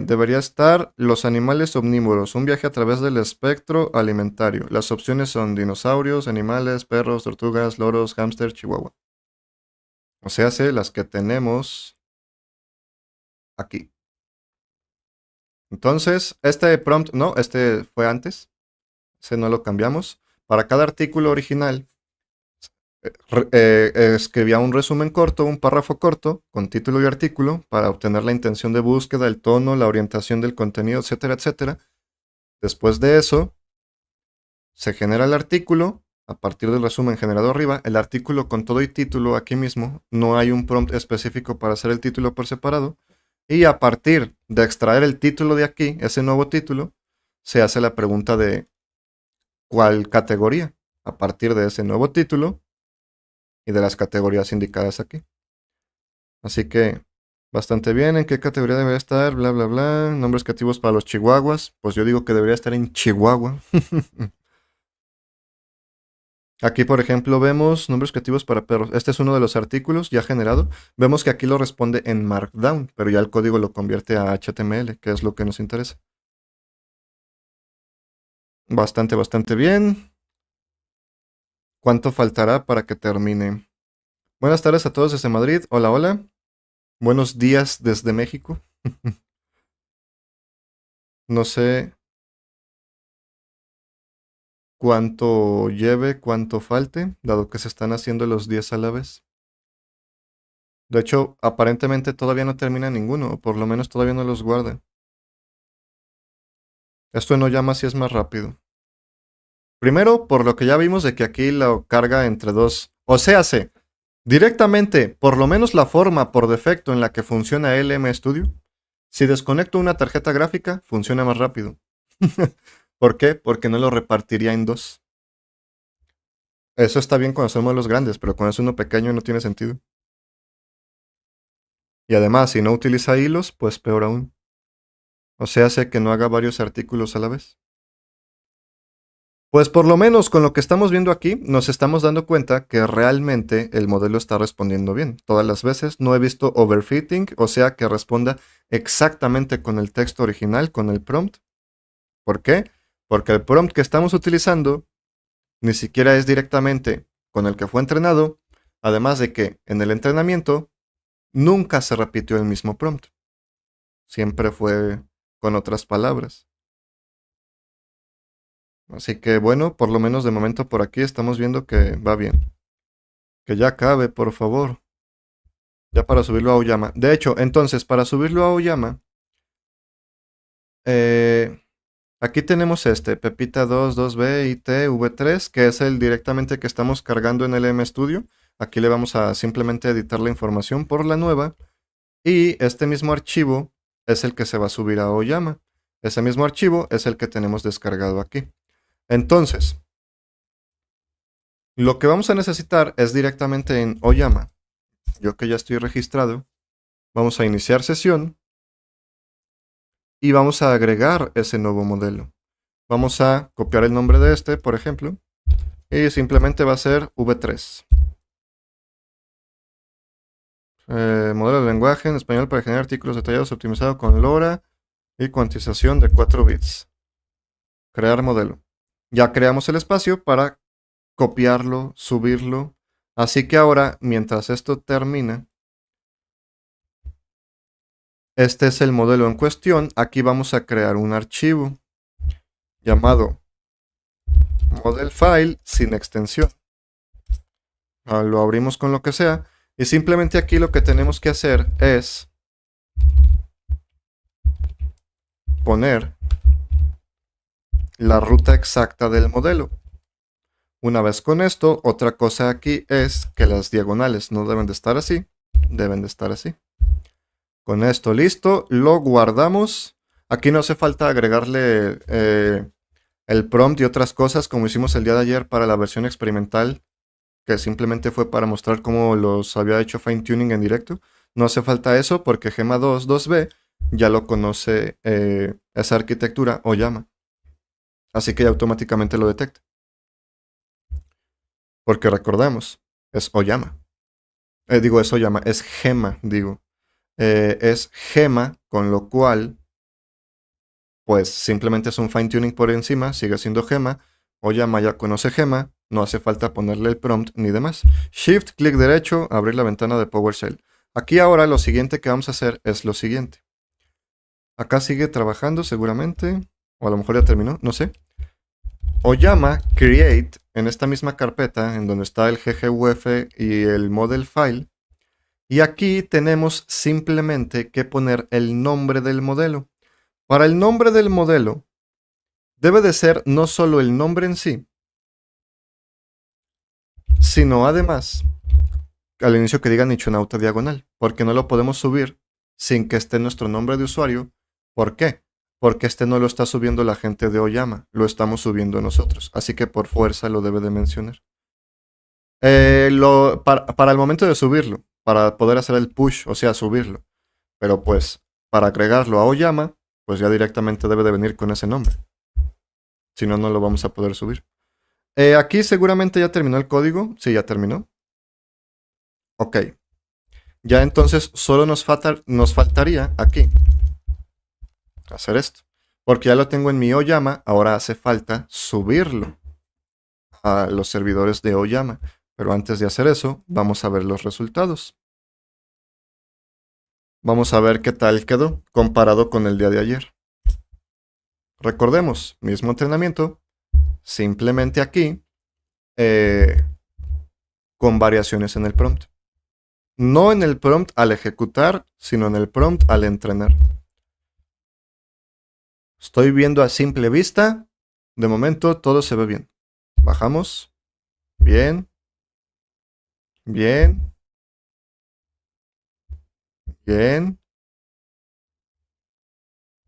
debería estar los animales omnívoros? Un viaje a través del espectro alimentario. Las opciones son dinosaurios, animales, perros, tortugas, loros, hámster, chihuahua. O sea, las que tenemos aquí. Entonces, este prompt, no, este fue antes. Ese no lo cambiamos. Para cada artículo original, escribía un resumen corto, un párrafo corto, con título y artículo, para obtener la intención de búsqueda, el tono, la orientación del contenido, etcétera, etcétera. Después de eso, se genera el artículo, a partir del resumen generado arriba, el artículo con todo y título aquí mismo, no hay un prompt específico para hacer el título por separado, y a partir de extraer el título de aquí, ese nuevo título, se hace la pregunta de cuál categoría, a partir de ese nuevo título y de las categorías indicadas aquí. Así que Bastante bien. ¿En qué categoría debería estar? Bla, bla, bla. Nombres creativos para los chihuahuas. Pues yo digo que debería estar en Chihuahua. Aquí, por ejemplo, vemos nombres creativos para perros. Este es uno de los artículos ya generado. Vemos que aquí lo responde en Markdown, pero ya el código lo convierte a HTML, que es lo que nos interesa. Bastante, bastante bien. ¿Cuánto faltará para que termine? Buenas tardes a todos desde Madrid. Hola, hola. Buenos días desde México. No sé cuánto lleve, cuánto falte, dado que se están haciendo los 10 a la vez. De hecho, aparentemente todavía no termina ninguno, o por lo menos todavía no los guarda. Esto no llama si es más rápido. Primero, por lo que ya vimos de que aquí lo carga entre dos. O sea, directamente, por lo menos la forma por defecto en la que funciona LM Studio. Si desconecto una tarjeta gráfica, funciona más rápido. ¿Por qué? Porque no lo repartiría en dos. Eso está bien cuando son modelos grandes, pero cuando es uno pequeño no tiene sentido. Y además, si no utiliza hilos, pues peor aún. O sea, hace que no haga varios artículos a la vez. Pues por lo menos con lo que estamos viendo aquí, nos estamos dando cuenta que realmente el modelo está respondiendo bien. Todas las veces no he visto overfitting, o sea que responda exactamente con el texto original, con el prompt. ¿Por qué? Porque el prompt que estamos utilizando ni siquiera es directamente con el que fue entrenado, además de que en el entrenamiento nunca se repitió el mismo prompt. Siempre fue con otras palabras. Así que bueno, por lo menos de momento por aquí estamos viendo que va bien. Que ya acabe, por favor. Ya para subirlo a Oyama. De hecho, entonces, para subirlo a Oyama, aquí tenemos este, Pepita 2, 2B, IT, V3, que es el directamente que estamos cargando en el LM Studio. Aquí le vamos a simplemente editar la información por la nueva. Y este mismo archivo es el que se va a subir a Oyama. Ese mismo archivo es el que tenemos descargado aquí. Entonces, lo que vamos a necesitar es directamente en Oyama. Yo que ya estoy registrado, vamos a iniciar sesión y vamos a agregar ese nuevo modelo. Vamos a copiar el nombre de este, por ejemplo, y simplemente va a ser V3. Modelo de lenguaje en español para generar artículos detallados optimizado con LoRa y cuantización de 4 bits. Crear modelo. Ya creamos el espacio para copiarlo, subirlo. Así que ahora, mientras esto termina, este es el modelo en cuestión. Aquí vamos a crear un archivo llamado model file sin extensión. Lo abrimos con lo que sea. Y simplemente aquí lo que tenemos que hacer es poner la ruta exacta del modelo. Una vez con esto, otra cosa aquí es que las diagonales no deben de estar así, deben de estar así. Con esto listo, lo guardamos. Aquí no hace falta agregarle el prompt y otras cosas como hicimos el día de ayer para la versión experimental, que simplemente fue para mostrar cómo los había hecho fine tuning en directo. No hace falta eso porque Gema 2, 2B ya lo conoce esa arquitectura Oyama. Así que ya automáticamente lo detecta. Porque recordamos, es Oyama. Es Oyama, es Gema, digo. Es Gema, con lo cual, pues simplemente es un fine tuning por encima, sigue siendo Gema. Oyama ya conoce Gema, no hace falta ponerle el prompt ni demás. Shift, clic derecho, abrir la ventana de PowerShell. Aquí ahora lo siguiente que vamos a hacer es lo siguiente. Acá sigue trabajando seguramente, o a lo mejor ya terminó, no sé. Oyama create en esta misma carpeta en donde está el gguf y el model file. Y aquí tenemos simplemente que poner el nombre del modelo. Para el nombre del modelo debe de ser no solo el nombre en sí, sino además al inicio que diga Nichonauta diagonal, porque no lo podemos subir sin que esté nuestro nombre de usuario. ¿Por qué? Porque este no lo está subiendo la gente de Oyama, lo estamos subiendo nosotros, así que por fuerza lo debe de mencionar. Para el momento de subirlo, para poder hacer el push, o sea, subirlo. Pero pues, para agregarlo a Oyama, pues ya directamente debe de venir con ese nombre. Si no, no lo vamos a poder subir. Aquí seguramente ya terminó el código. Sí, ya terminó. Ok. Ya entonces solo nos faltaría aquí hacer esto. Porque ya lo tengo en mi Oyama, ahora hace falta subirlo a los servidores de Oyama. Pero antes de hacer eso, vamos a ver los resultados. Vamos a ver qué tal quedó comparado con el día de ayer. Recordemos, mismo entrenamiento, simplemente aquí con variaciones en el prompt. No en el prompt al ejecutar, sino en el prompt al entrenar. Estoy viendo a simple vista. De momento todo se ve bien. Bajamos. Bien. Bien. Bien.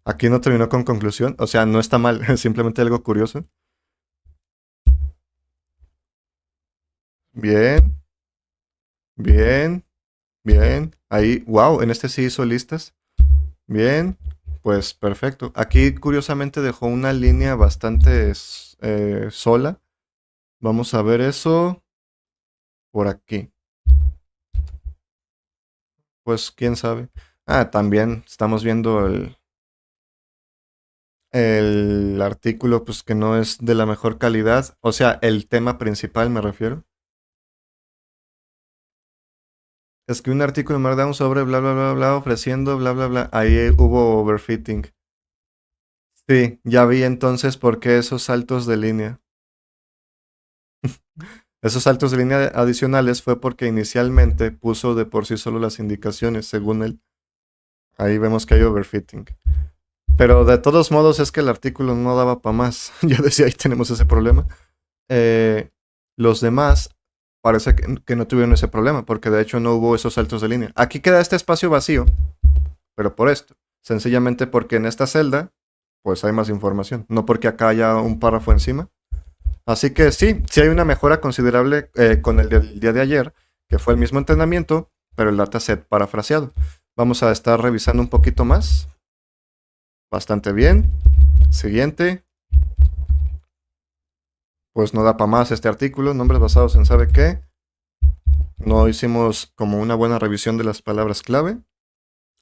Aquí no terminó con conclusión. O sea, no está mal. Es simplemente algo curioso. Bien. Bien. Bien. Ahí, wow, en este sí hizo listas. Bien. Pues perfecto. Aquí curiosamente dejó una línea bastante sola. Vamos a ver eso por aquí. Pues quién sabe. Ah, también estamos viendo el artículo, pues que no es de la mejor calidad. O sea, el tema principal me refiero. Es que un artículo en Markdown sobre bla bla bla bla ofreciendo bla bla bla. Ahí hubo overfitting. Sí, ya vi entonces por qué esos saltos de línea. Esos saltos de línea adicionales fue porque inicialmente puso de por sí solo las indicaciones, según él. Ahí vemos que hay overfitting. Pero de todos modos es que el artículo no daba para más. Ya decía, ahí tenemos ese problema. Los demás parece que no tuvieron ese problema, porque de hecho no hubo esos saltos de línea. Aquí queda este espacio vacío, pero por esto. Sencillamente porque en esta celda, pues hay más información. No porque acá haya un párrafo encima. Así que sí, sí hay una mejora considerable con el del día de ayer, que fue el mismo entrenamiento, pero el dataset parafraseado. Vamos a estar revisando un poquito más. Bastante bien. Siguiente. Pues no da para más este artículo. Nombres basados en sabe qué. No hicimos como una buena revisión de las palabras clave.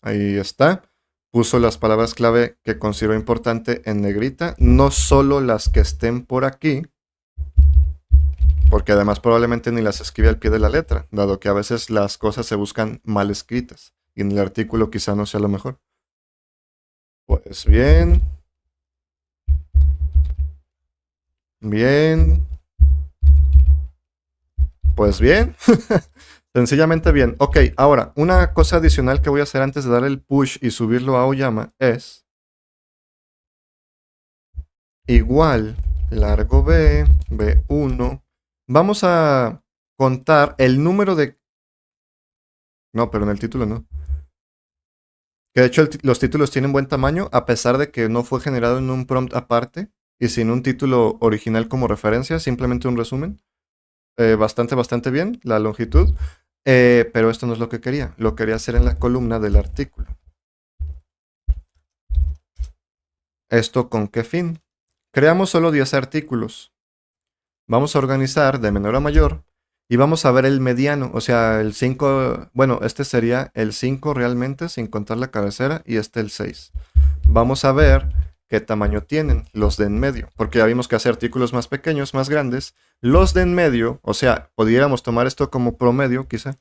Ahí está. Puso las palabras clave que consideró importante en negrita. No solo las que estén por aquí. Porque además probablemente ni las escribe al pie de la letra. Dado que a veces las cosas se buscan mal escritas. Y en el artículo quizá no sea lo mejor. Pues bien. Bien. Pues bien. Sencillamente bien. Ok, ahora, una cosa adicional que voy a hacer antes de dar el push y subirlo a Oyama es igual largo B, B1. Vamos a contar el número de... No, pero en el título no. Que de hecho los títulos tienen buen tamaño a pesar de que no fue generado en un prompt aparte y sin un título original como referencia, simplemente un resumen. Bastante bien la longitud. Pero esto no es lo que quería. Lo quería hacer en la columna del artículo. ¿Esto con qué fin? Creamos solo 10 artículos. Vamos a organizar de menor a mayor y vamos a ver el mediano, o sea, el 5, bueno, este sería el 5 realmente sin contar la cabecera y este el 6. Vamos a ver qué tamaño tienen los de en medio, porque ya vimos que hacer artículos más pequeños, más grandes. Los de en medio, o sea, pudiéramos tomar esto como promedio quizá.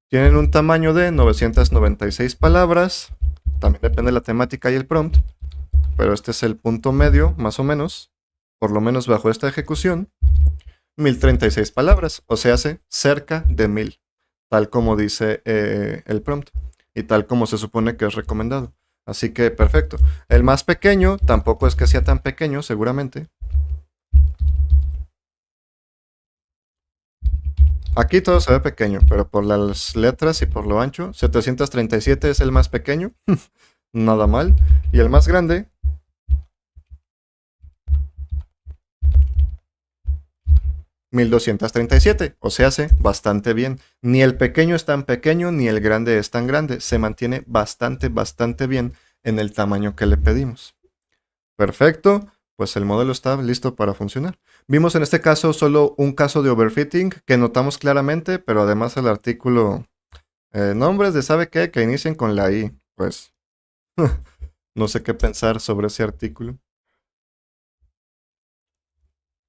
Tienen un tamaño de 996 palabras, también depende de la temática y el prompt, pero este es el punto medio, más o menos, por lo menos bajo esta ejecución, 1036 palabras, o sea, hace cerca de 1000, tal como dice el prompt y tal como se supone que es recomendado. Así que perfecto. El más pequeño tampoco es que sea tan pequeño, seguramente. Aquí todo se ve pequeño, pero por las letras y por lo ancho, 737 es el más pequeño, nada mal. Y el más grande, 1237, o sea, hace bastante bien. Ni el pequeño es tan pequeño, ni el grande es tan grande. Se mantiene bastante bien en el tamaño que le pedimos. Perfecto, pues el modelo está listo para funcionar. Vimos en este caso solo un caso de overfitting que notamos claramente, pero además el artículo, nombres de sabe qué que inicien con la I. Pues no sé qué pensar sobre ese artículo.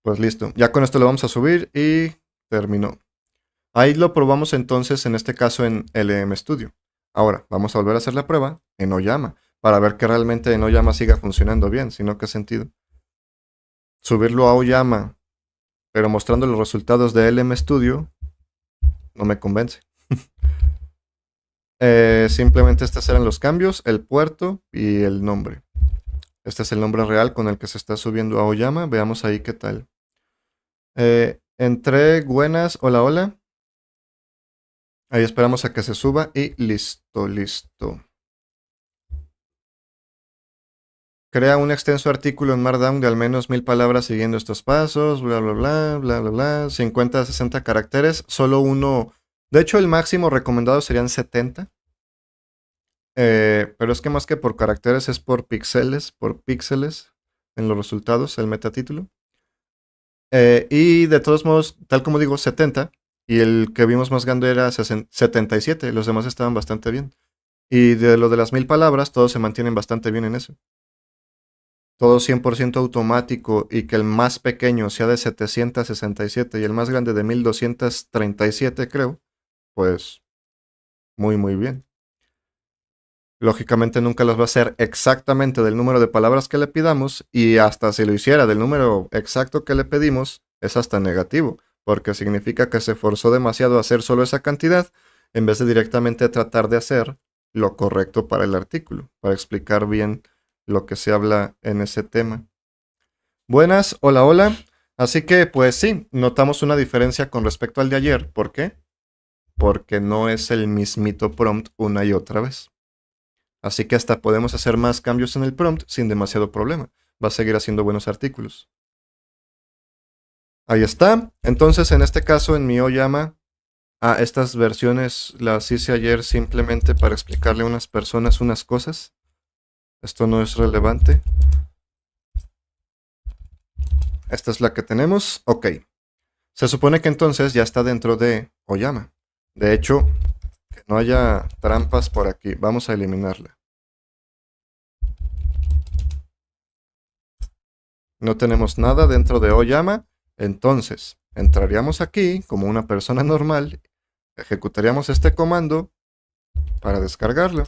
Pues listo, ya con esto lo vamos a subir y terminó. Ahí lo probamos entonces, en este caso en LM Studio. Ahora, vamos a volver a hacer la prueba en Oyama, para ver que realmente en Oyama siga funcionando bien, si no, ¿qué sentido? Subirlo a Oyama, pero mostrando los resultados de LM Studio, no me convence. Simplemente estos eran los cambios, el puerto y el nombre. Este es el nombre real con el que se está subiendo a Oyama. Veamos ahí qué tal. Entré, buenas, hola, hola. Ahí esperamos a que se suba y listo. Crea un extenso artículo en Markdown de al menos 1000 palabras siguiendo estos pasos, bla, bla, bla, bla, bla, bla, 50 a 60 caracteres, solo uno. De hecho, el máximo recomendado serían 70. Pero es que más que por caracteres es por píxeles en los resultados, el metatítulo. Y de todos modos, tal como digo, 70. Y el que vimos más grande era 77. Los demás estaban bastante bien. Y de lo de las 1000 palabras, todos se mantienen bastante bien en eso. Todo 100% automático y que el más pequeño sea de 767 y el más grande de 1237, creo. Pues muy bien. Lógicamente nunca los va a hacer exactamente del número de palabras que le pidamos y hasta si lo hiciera del número exacto que le pedimos es hasta negativo, porque significa que se esforzó demasiado a hacer solo esa cantidad en vez de directamente tratar de hacer lo correcto para el artículo, para explicar bien lo que se habla en ese tema. Buenas, hola, hola. Así que pues sí, notamos una diferencia con respecto al de ayer. ¿Por qué? Porque no es el mismito prompt una y otra vez. Así que hasta podemos hacer más cambios en el prompt sin demasiado problema. Va a seguir haciendo buenos artículos. Ahí está. Entonces, en este caso, en mi Oyama, estas versiones las hice ayer simplemente para explicarle a unas personas unas cosas. Esto no es relevante. Esta es la que tenemos. Ok. Se supone que entonces ya está dentro de Oyama. De hecho, que no haya trampas por aquí. Vamos a eliminarla. No tenemos nada dentro de Oyama. Entonces, entraríamos aquí como una persona normal, ejecutaríamos este comando para descargarlo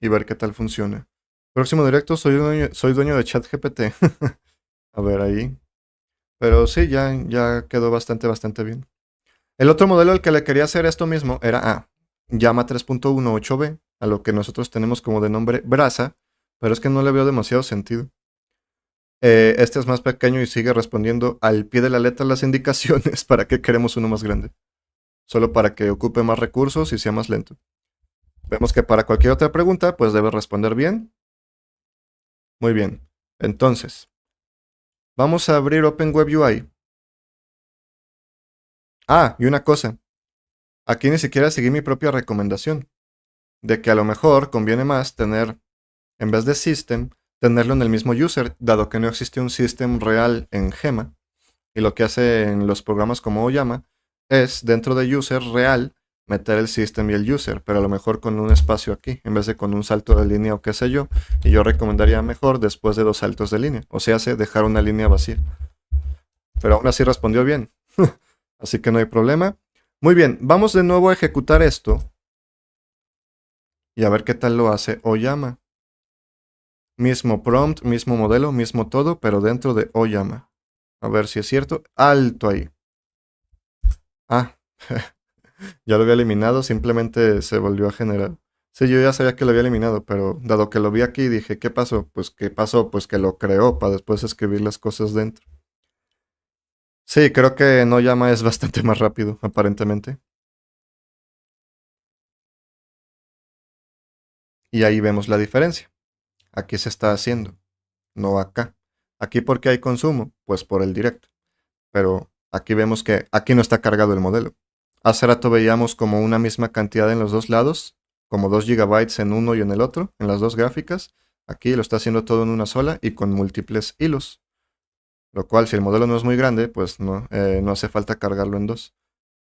y ver qué tal funciona. Próximo directo, soy dueño de ChatGPT. A ver ahí. Pero sí, ya quedó bastante bien. El otro modelo al que le quería hacer esto mismo era Llama 3.18b, a lo que nosotros tenemos como de nombre Brasa, pero es que no le veo demasiado sentido. Este es más pequeño y sigue respondiendo al pie de la letra las indicaciones para que queremos uno más grande. Solo para que ocupe más recursos y sea más lento. Vemos que para cualquier otra pregunta, pues debe responder bien. Muy bien. Entonces, vamos a abrir OpenWebUI. Y una cosa. Aquí ni siquiera seguí mi propia recomendación. De que a lo mejor conviene más tener, en vez de system, tenerlo en el mismo user, dado que no existe un system real en Gema. Y lo que hace en los programas como Oyama es, dentro de user real, meter el system y el user, pero a lo mejor con un espacio aquí, en vez de con un salto de línea o qué sé yo. Y yo recomendaría mejor después de 2 saltos de línea, o sea, dejar una línea vacía. Pero aún así respondió bien. Así que no hay problema. Muy bien, vamos de nuevo a ejecutar esto y a ver qué tal lo hace Oyama. Mismo prompt, mismo modelo, mismo todo, pero dentro de Oyama. A ver si es cierto. Alto ahí. Ya lo había eliminado, simplemente se volvió a generar. Sí, yo ya sabía que lo había eliminado, pero dado que lo vi aquí, dije, ¿qué pasó? Pues, ¿qué pasó? Pues que lo creó para después escribir las cosas dentro. Sí, creo que No Llama es bastante más rápido, aparentemente. Y ahí vemos la diferencia. Aquí se está haciendo, no acá. Aquí, ¿por qué hay consumo? Pues por el directo. pero aquí vemos que aquí no está cargado el modelo. Hace rato veíamos como una misma cantidad en los dos lados, como 2 gigabytes en uno y en el otro, en las dos gráficas. Aquí lo está haciendo todo en una sola y con múltiples hilos. Lo cual, si el modelo no es muy grande, pues no hace falta cargarlo en dos.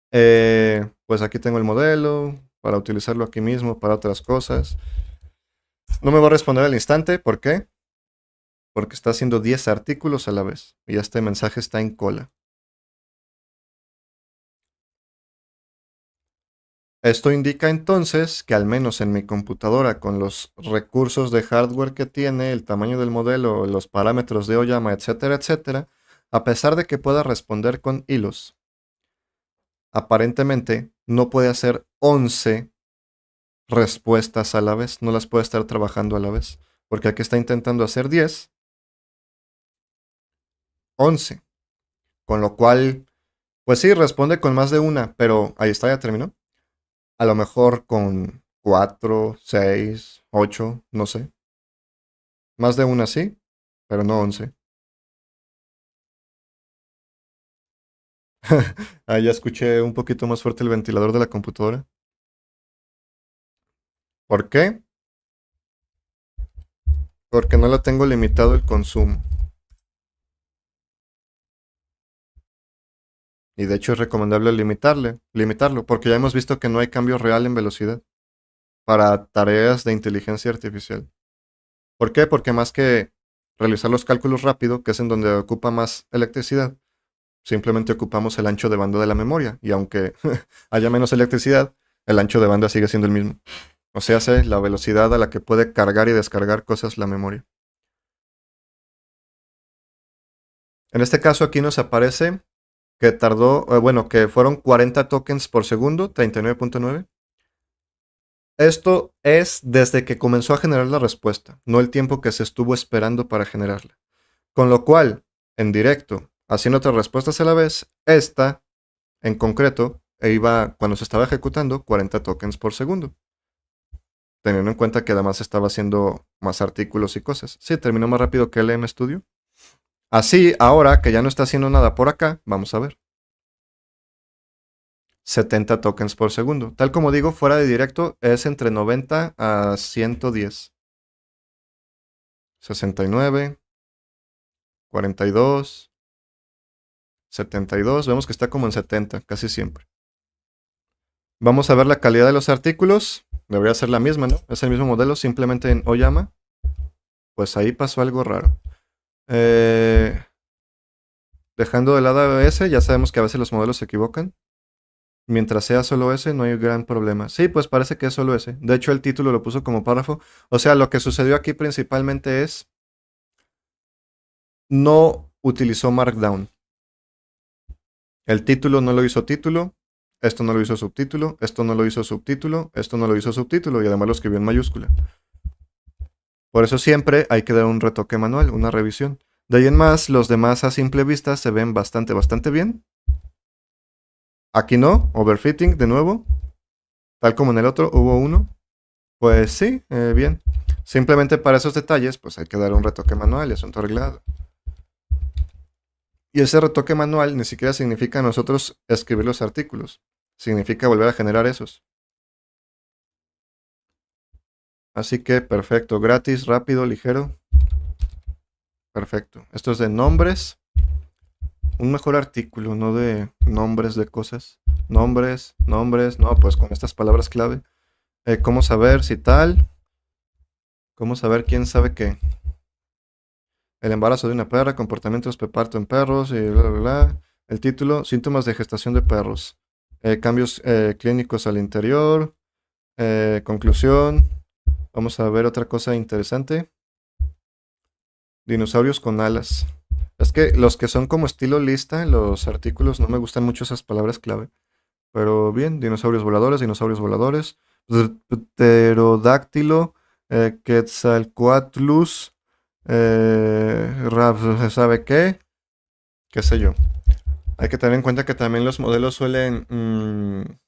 Pues aquí tengo el modelo para utilizarlo aquí mismo para otras cosas. No me va a responder al instante, ¿por qué? Porque está haciendo 10 artículos a la vez y este mensaje está en cola. Esto indica entonces que al menos en mi computadora, con los recursos de hardware que tiene, el tamaño del modelo, los parámetros de Oyama, etcétera, etcétera, a pesar de que pueda responder con hilos, aparentemente no puede hacer 11 respuestas a la vez, no las puede estar trabajando a la vez, porque aquí está intentando hacer 10, 11, con lo cual, pues sí, responde con más de una, pero ahí está, ya terminó. A lo mejor con 4, 6, 8, no sé. Más de una sí, pero no 11. Ah, ya escuché un poquito más fuerte el ventilador de la computadora. ¿Por qué? Porque no la tengo limitado el consumo. Y de hecho es recomendable limitarlo, porque ya hemos visto que no hay cambio real en velocidad para tareas de inteligencia artificial. ¿Por qué? Porque más que realizar los cálculos rápido, que es en donde ocupa más electricidad, simplemente ocupamos el ancho de banda de la memoria. Y aunque haya menos electricidad, el ancho de banda sigue siendo el mismo. O sea, hace la velocidad a la que puede cargar y descargar cosas la memoria. En este caso aquí nos aparece que tardó, bueno, que fueron 40 tokens por segundo, 39.9. Esto es desde que comenzó a generar la respuesta, no el tiempo que se estuvo esperando para generarla. Con lo cual, en directo, haciendo otras respuestas a la vez, esta, en concreto, iba, cuando se estaba ejecutando, 40 tokens por segundo. Teniendo en cuenta que además estaba haciendo más artículos y cosas. Sí, terminó más rápido que el M Studio. Así, ahora que ya no está haciendo nada por acá, vamos a ver. 70 tokens por segundo. Tal como digo, fuera de directo es entre 90 a 110. 69, 42, 72. Vemos que está como en 70, casi siempre. Vamos a ver la calidad de los artículos. Debería ser la misma, ¿no? Es el mismo modelo, simplemente en Oyama. Pues ahí pasó algo raro. Dejando de lado ese, ya sabemos que a veces los modelos se equivocan. Mientras sea solo ese, no hay gran problema. Sí, pues parece que es solo ese. De hecho, el título lo puso como párrafo. O sea, lo que sucedió aquí principalmente es no utilizó Markdown. El título no lo hizo título, esto no lo hizo subtítulo, esto no lo hizo subtítulo, esto no lo hizo subtítulo y además lo escribió en mayúscula. Por eso siempre hay que dar un retoque manual, una revisión. De ahí en más, los demás a simple vista se ven bastante bien. Aquí no, overfitting de nuevo. Tal como en el otro hubo uno. Pues sí, bien. Simplemente para esos detalles, pues hay que dar un retoque manual y asunto arreglado. Y ese retoque manual ni siquiera significa nosotros escribir los artículos. Significa volver a generar esos. Así que perfecto, gratis, rápido, ligero. Perfecto. Esto es de nombres. Un mejor artículo, no de nombres de cosas. Nombres, no, pues con estas palabras clave. ¿Cómo saber si tal? ¿Cómo saber quién sabe qué? El embarazo de una perra, comportamientos de parto en perros y bla, bla, bla. El título, síntomas de gestación de perros. Cambios clínicos al interior. Conclusión. Vamos a ver otra cosa interesante. Dinosaurios con alas. Es que los que son como estilo lista en los artículos no me gustan mucho esas palabras clave. Pero bien, dinosaurios voladores, dinosaurios voladores. Pterodáctilo, Quetzalcoatlus, ¿sabe qué? ¿Qué sé yo? Hay que tener en cuenta que también los modelos suelen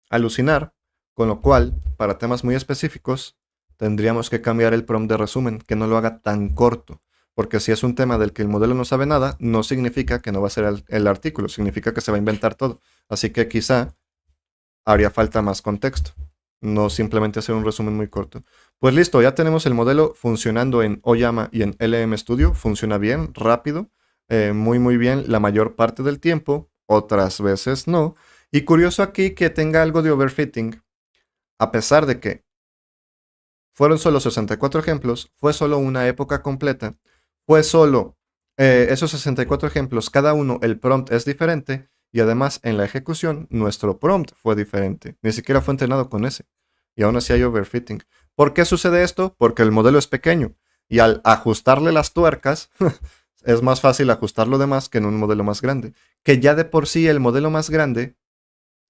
alucinar, con lo cual, para temas muy específicos, tendríamos que cambiar el prompt de resumen, que no lo haga tan corto. Porque si es un tema del que el modelo no sabe nada, no significa que no va a ser el artículo, significa que se va a inventar todo. Así que quizá haría falta más contexto, no simplemente hacer un resumen muy corto. Pues listo, ya tenemos el modelo funcionando en Oyama y en LM Studio. Funciona bien, rápido, muy bien la mayor parte del tiempo, otras veces no. Y curioso aquí que tenga algo de overfitting, a pesar de que fueron solo 64 ejemplos, fue solo una época completa, fue solo esos 64 ejemplos, cada uno el prompt es diferente y además en la ejecución nuestro prompt fue diferente, ni siquiera fue entrenado con ese y aún así hay overfitting. ¿Por qué sucede esto? Porque el modelo es pequeño y al ajustarle las tuercas es más fácil ajustar lo demás que en un modelo más grande, que ya de por sí el modelo más grande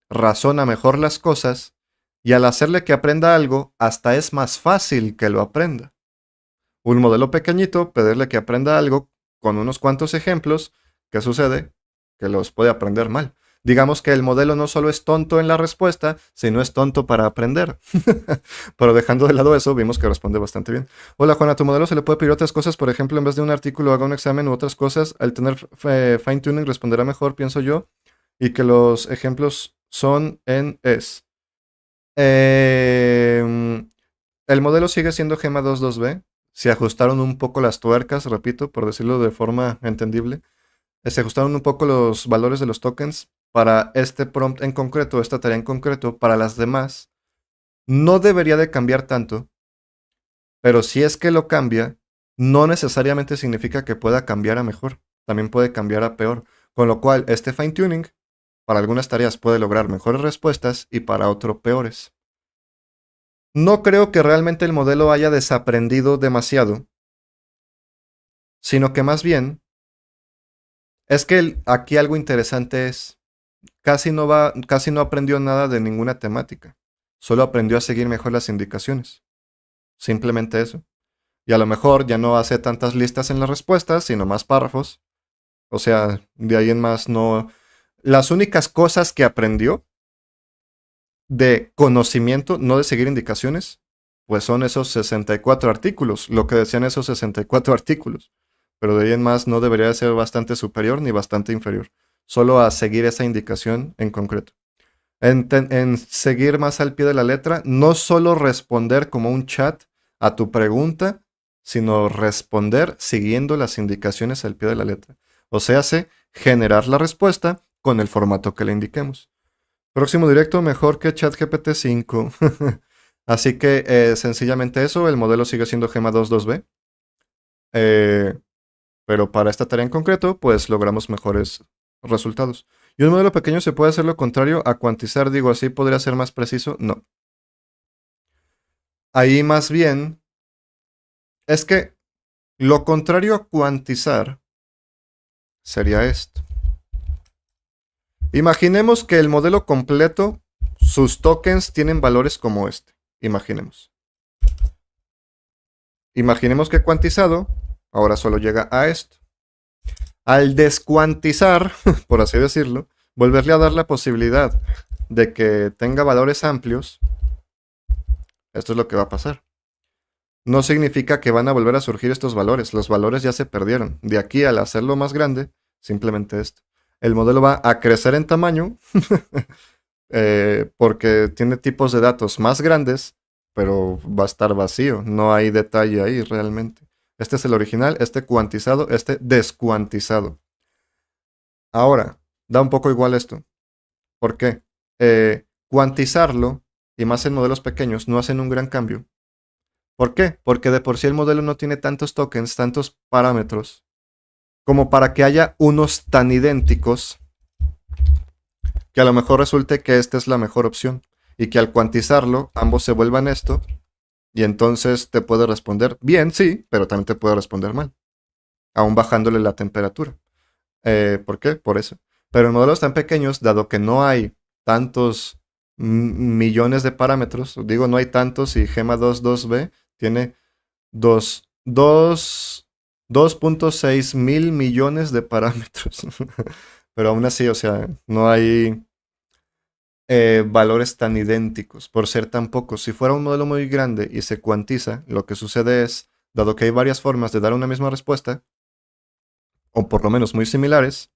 razona mejor las cosas y al hacerle que aprenda algo, hasta es más fácil que lo aprenda. Un modelo pequeñito, pedirle que aprenda algo con unos cuantos ejemplos, ¿qué sucede? Que los puede aprender mal. Digamos que el modelo no solo es tonto en la respuesta, sino es tonto para aprender. Pero dejando de lado eso, vimos que responde bastante bien. Hola Juan, a tu modelo se le puede pedir otras cosas, por ejemplo, en vez de un artículo haga un examen u otras cosas. Al tener fine tuning responderá mejor, pienso yo, y que los ejemplos son en es. El modelo sigue siendo Gema 22B. Se ajustaron un poco las tuercas, repito, por decirlo de forma entendible. Se ajustaron un poco los valores de los tokens para este prompt en concreto, esta tarea en concreto. Para las demás, no debería de cambiar tanto, pero si es que lo cambia, no necesariamente significa que pueda cambiar a mejor. También puede cambiar a peor. Con lo cual, este fine tuning para algunas tareas puede lograr mejores respuestas y para otro peores. No creo que realmente el modelo haya desaprendido demasiado, sino que más bien es que aquí algo interesante es, casi no aprendió nada de ninguna temática, solo aprendió a seguir mejor las indicaciones, simplemente eso. Y a lo mejor ya no hace tantas listas en las respuestas, sino más párrafos, o sea, de ahí en más no... Las únicas cosas que aprendió de conocimiento, no de seguir indicaciones, pues son esos 64 artículos, lo que decían esos 64 artículos. Pero de ahí en más no debería ser bastante superior ni bastante inferior, solo a seguir esa indicación en concreto. En seguir más al pie de la letra, no solo responder como un chat a tu pregunta, sino responder siguiendo las indicaciones al pie de la letra. O sea, generar la respuesta con el formato que le indiquemos. Próximo directo mejor que ChatGPT 5. Así que sencillamente eso, el modelo sigue siendo Gema 22B. Pero para esta tarea en concreto, pues logramos mejores resultados. ¿Y un modelo pequeño se puede hacer lo contrario a cuantizar? Digo, así podría ser más preciso. No. Ahí más bien es que lo contrario a cuantizar sería esto. Imaginemos que el modelo completo, sus tokens tienen valores como este. Imaginemos. Imaginemos que cuantizado ahora solo llega a esto. Al descuantizar, por así decirlo, volverle a dar la posibilidad de que tenga valores amplios, esto es lo que va a pasar. No significa que van a volver a surgir estos valores. Los valores ya se perdieron. De aquí al hacerlo más grande, simplemente esto. El modelo va a crecer en tamaño porque tiene tipos de datos más grandes, pero va a estar vacío. No hay detalle ahí realmente. Este es el original, este cuantizado, este descuantizado. Ahora, da un poco igual esto. ¿Por qué? Cuantizarlo, y más en modelos pequeños, no hacen un gran cambio. ¿Por qué? Porque de por sí el modelo no tiene tantos tokens, tantos parámetros, como para que haya unos tan idénticos que a lo mejor resulte que esta es la mejor opción y que al cuantizarlo ambos se vuelvan esto y entonces te puede responder bien, sí, pero también te puede responder mal, aún bajándole la temperatura. ¿Por qué? Por eso. Pero en modelos tan pequeños, dado que no hay tantos millones de parámetros, digo no hay tantos y Gema 22B tiene 2.6 mil millones de parámetros. Pero aún así, o sea, no hay valores tan idénticos por ser tan pocos. Si fuera un modelo muy grande y se cuantiza, lo que sucede es dado que hay varias formas de dar una misma respuesta, o por lo menos muy similares,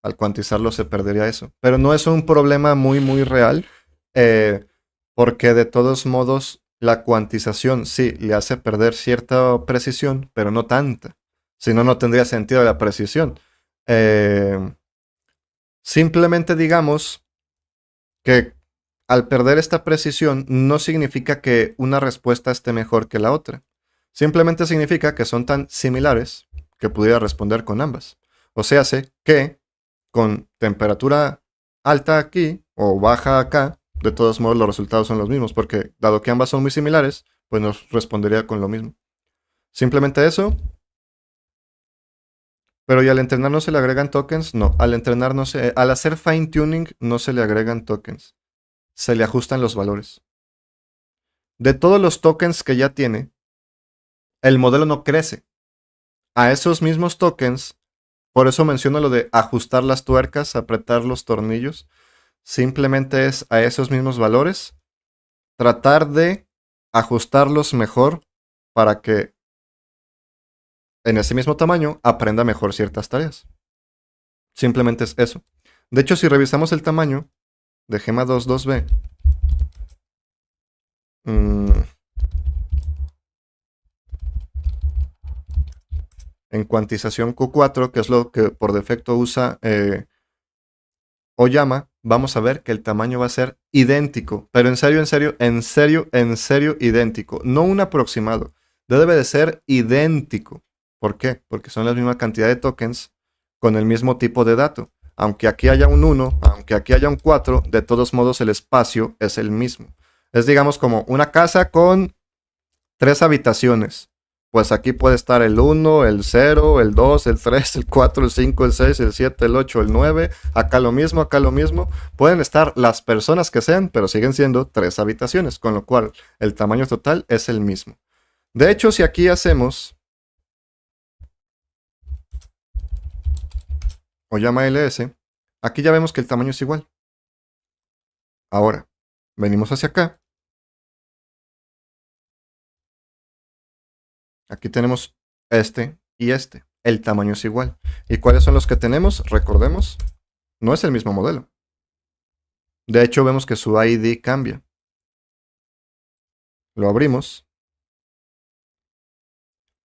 al cuantizarlo se perdería eso. Pero no es un problema muy, muy real, eh, porque de todos modos la cuantización sí le hace perder cierta precisión, pero no tanta. Si no, no tendría sentido la precisión. Eh, Simplemente digamos que al perder esta precisión no significa que una respuesta esté mejor que la otra. Simplemente significa que son tan similares que pudiera responder con ambas. O sea, sé que con temperatura alta aquí o baja acá, de todos modos los resultados son los mismos, porque dado que ambas son muy similares, pues nos respondería con lo mismo. Simplemente eso. Pero ¿y al entrenar no se le agregan tokens? No, al entrenar no se, al hacer fine tuning no se le agregan tokens. Se le ajustan los valores. De todos los tokens que ya tiene, el modelo no crece. A esos mismos tokens, por eso menciono lo de ajustar las tuercas, apretar los tornillos, simplemente es a esos mismos valores, tratar de ajustarlos mejor para que en ese mismo tamaño aprenda mejor ciertas tareas. Simplemente es eso. De hecho, si revisamos el tamaño de Gema 22B, en cuantización Q4, que es lo que por defecto usa Oyama, vamos a ver que el tamaño va a ser idéntico. Pero en serio, en serio, en serio, en serio idéntico. No un aproximado. Debe de ser idéntico. ¿Por qué? Porque son la misma cantidad de tokens con el mismo tipo de dato. Aunque aquí haya un 1, aunque aquí haya un 4, de todos modos el espacio es el mismo. Es digamos como una casa con 3 habitaciones. Pues aquí puede estar el 1, el 0, el 2, el 3, el 4, el 5, el 6, el 7, el 8, el 9. Acá lo mismo, acá lo mismo. Pueden estar las personas que sean, pero siguen siendo 3 habitaciones, con lo cual el tamaño total es el mismo. De hecho, si aquí hacemos Oyama ls, aquí ya vemos que el tamaño es igual. Ahora, venimos hacia acá. Aquí tenemos este y este. El tamaño es igual. ¿Y cuáles son los que tenemos? Recordemos, no es el mismo modelo. De hecho, vemos que su ID cambia. Lo abrimos.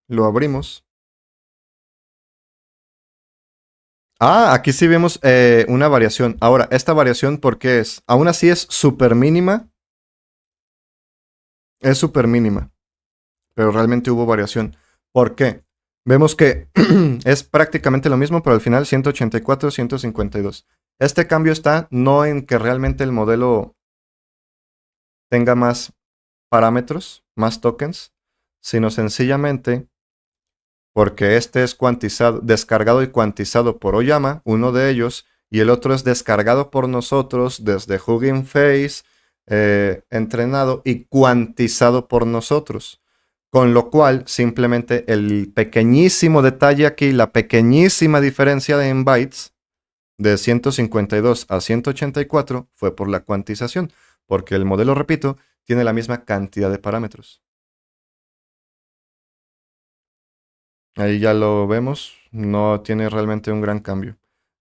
Lo abrimos. Ah, aquí sí vemos una variación. Ahora, esta variación, ¿por qué es? Aún así es súper mínima. Es súper mínima. Pero realmente hubo variación. ¿Por qué? Vemos que es prácticamente lo mismo, pero al final 184, 152. Este cambio está no en que realmente el modelo tenga más parámetros, más tokens, sino sencillamente porque este es cuantizado, descargado y cuantizado por Oyama, uno de ellos, y el otro es descargado por nosotros desde Hugging Face, entrenado y cuantizado por nosotros. Con lo cual, simplemente el pequeñísimo detalle aquí, la pequeñísima diferencia en bytes, de 152 a 184, fue por la cuantización, porque el modelo, repito, tiene la misma cantidad de parámetros. Ahí ya lo vemos, no tiene realmente un gran cambio.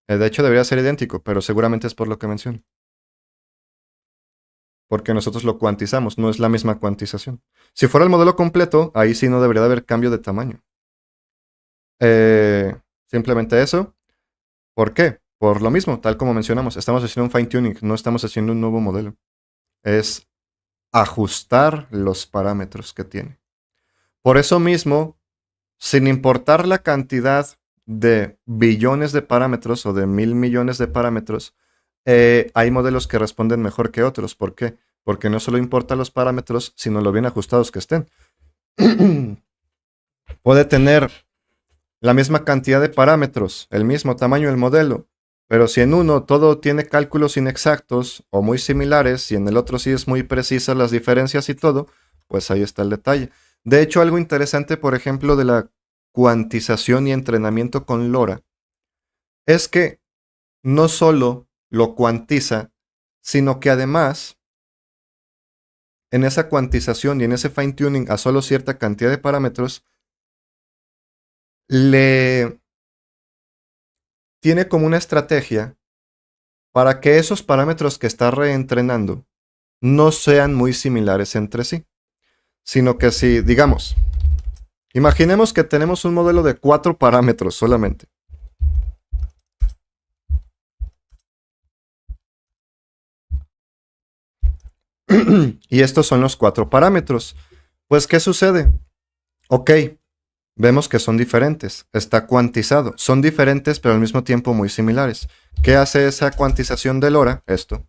De hecho, debería ser idéntico, pero seguramente es por lo que menciono. Porque nosotros lo cuantizamos, no es la misma cuantización. Si fuera el modelo completo, ahí sí no debería de haber cambio de tamaño. Simplemente eso. ¿Por qué? Por lo mismo, tal como mencionamos, estamos haciendo un fine tuning, no estamos haciendo un nuevo modelo. Es ajustar los parámetros que tiene. Por eso mismo, sin importar la cantidad de billones de parámetros o de 1.000 millones de parámetros, hay modelos que responden mejor que otros. ¿Por qué? Porque no solo importa los parámetros, sino lo bien ajustados que estén. Puede tener la misma cantidad de parámetros, el mismo tamaño del modelo, pero si en uno todo tiene cálculos inexactos o muy similares y en el otro sí es muy precisa las diferencias y todo, pues ahí está el detalle. De hecho, algo interesante, por ejemplo, de la cuantización y entrenamiento con LoRa, es que no solo lo cuantiza, sino que además, en esa cuantización y en ese fine tuning a solo cierta cantidad de parámetros, le tiene como una estrategia para que esos parámetros que está reentrenando no sean muy similares entre sí, sino que si, digamos, imaginemos que tenemos un modelo de 4 parámetros solamente. Y estos son los 4 parámetros. Pues, ¿qué sucede? Ok, vemos que son diferentes, está cuantizado, son diferentes pero al mismo tiempo muy similares. ¿Qué hace esa cuantización del LoRa? Esto.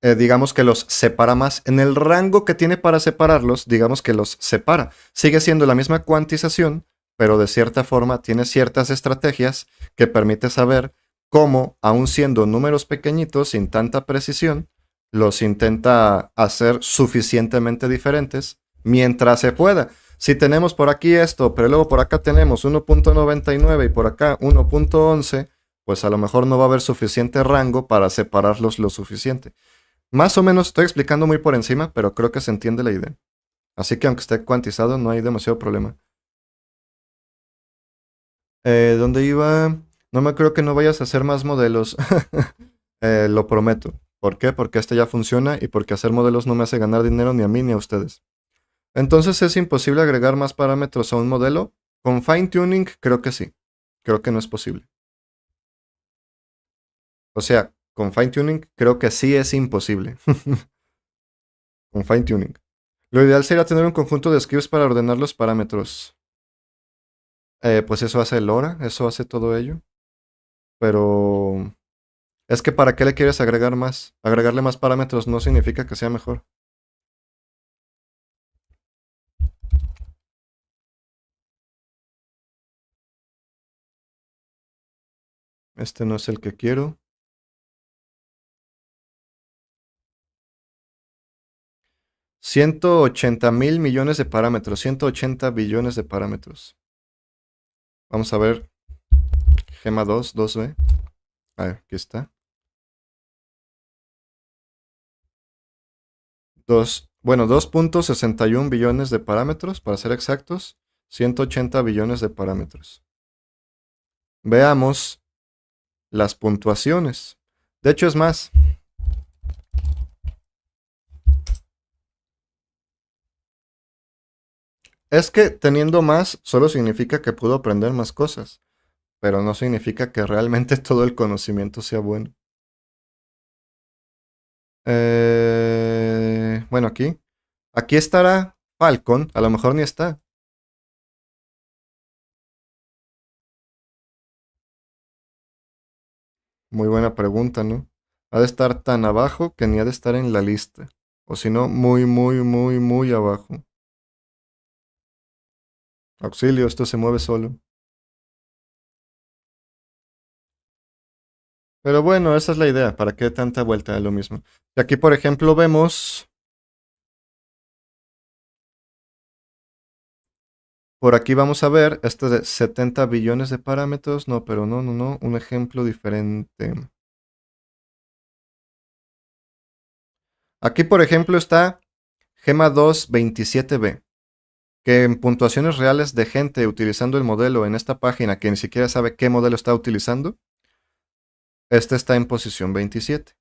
Digamos que los separa más. En el rango que tiene para separarlos, digamos que los separa. Sigue siendo la misma cuantización, pero de cierta forma tiene ciertas estrategias que permite saber cómo, aun siendo números pequeñitos, sin tanta precisión, los intenta hacer suficientemente diferentes mientras se pueda. Si tenemos por aquí esto, pero luego por acá tenemos 1.99 y por acá 1.11, pues a lo mejor no va a haber suficiente rango para separarlos lo suficiente. Más o menos estoy explicando muy por encima, pero creo que se entiende la idea. Así que aunque esté cuantizado, no hay demasiado problema. ¿Dónde iba? No me creo que no vayas a hacer más modelos. Lo prometo. ¿Por qué? Porque este ya funciona y porque hacer modelos no me hace ganar dinero ni a mí ni a ustedes. Entonces, ¿es imposible agregar más parámetros a un modelo? Con fine tuning, creo que sí. Creo que no es posible. O sea, con fine tuning, creo que sí es imposible. Con fine tuning. Lo ideal sería tener un conjunto de scripts para ordenar los parámetros. Pues eso hace LoRa, eso hace todo ello. Pero es que ¿para qué le quieres agregar más? Agregarle más parámetros no significa que sea mejor. Este no es el que quiero. 180.000 millones de parámetros, 180 billones de parámetros. Vamos a ver. Gema 2, 2B. A ver, aquí está. Bueno, 2.61 billones de parámetros, para ser exactos. 180 billones de parámetros. Veamos las puntuaciones. De hecho, es más. Es que teniendo más solo significa que puedo aprender más cosas, pero no significa que realmente todo el conocimiento sea bueno. Bueno, aquí. Aquí estará Falcon, a lo mejor ni está. Muy buena pregunta, ¿no? Ha de estar tan abajo que ni ha de estar en la lista. O si no, muy, muy, muy, muy abajo. Auxilio, esto se mueve solo. Pero bueno, esa es la idea. ¿Para qué tanta vuelta de lo mismo? Y aquí, por ejemplo, vemos. Por aquí vamos a ver este de 70 billones de parámetros. No, pero no, no, no. Un ejemplo diferente. Aquí, por ejemplo, está Gema 227B, que en puntuaciones reales de gente utilizando el modelo en esta página que ni siquiera sabe qué modelo está utilizando, este está en posición 27.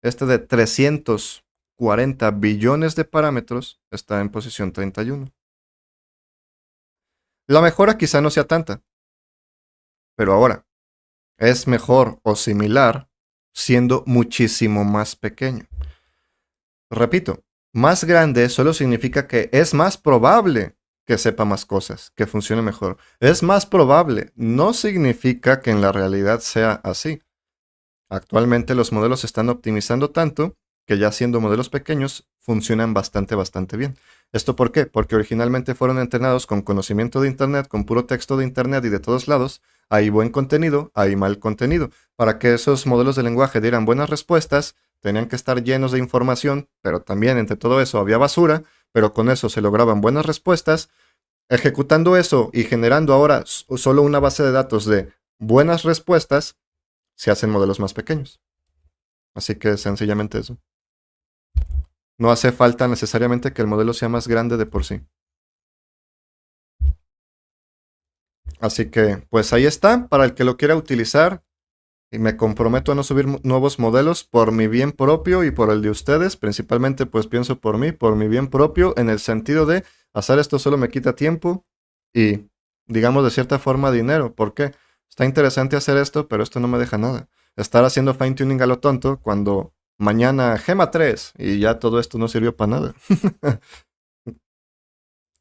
Este de 340 billones de parámetros está en posición 31. La mejora quizá no sea tanta, pero ahora, es mejor o similar siendo muchísimo más pequeño. Repito, más grande solo significa que es más probable que sepa más cosas, que funcione mejor. Es más probable, no significa que en la realidad sea así. Actualmente los modelos se están optimizando tanto que ya siendo modelos pequeños funcionan bastante, bastante bien. ¿Esto por qué? Porque originalmente fueron entrenados con conocimiento de Internet, con puro texto de Internet y de todos lados. Hay buen contenido, hay mal contenido. Para que esos modelos de lenguaje dieran buenas respuestas, tenían que estar llenos de información, pero también entre todo eso había basura, pero con eso se lograban buenas respuestas. Ejecutando eso y generando ahora solo una base de datos de buenas respuestas, se hacen modelos más pequeños. Así que sencillamente eso. No hace falta necesariamente que el modelo sea más grande de por sí. Así que, pues ahí está, para el que lo quiera utilizar. Y me comprometo a no subir nuevos modelos por mi bien propio y por el de ustedes. Principalmente, pues pienso por mí, por mi bien propio, en el sentido de hacer esto solo me quita tiempo y, digamos, de cierta forma dinero. ¿Por qué? Está interesante hacer esto, pero esto no me deja nada. Estar haciendo fine tuning a lo tonto cuando mañana Gema 3 y ya todo esto no sirvió para nada.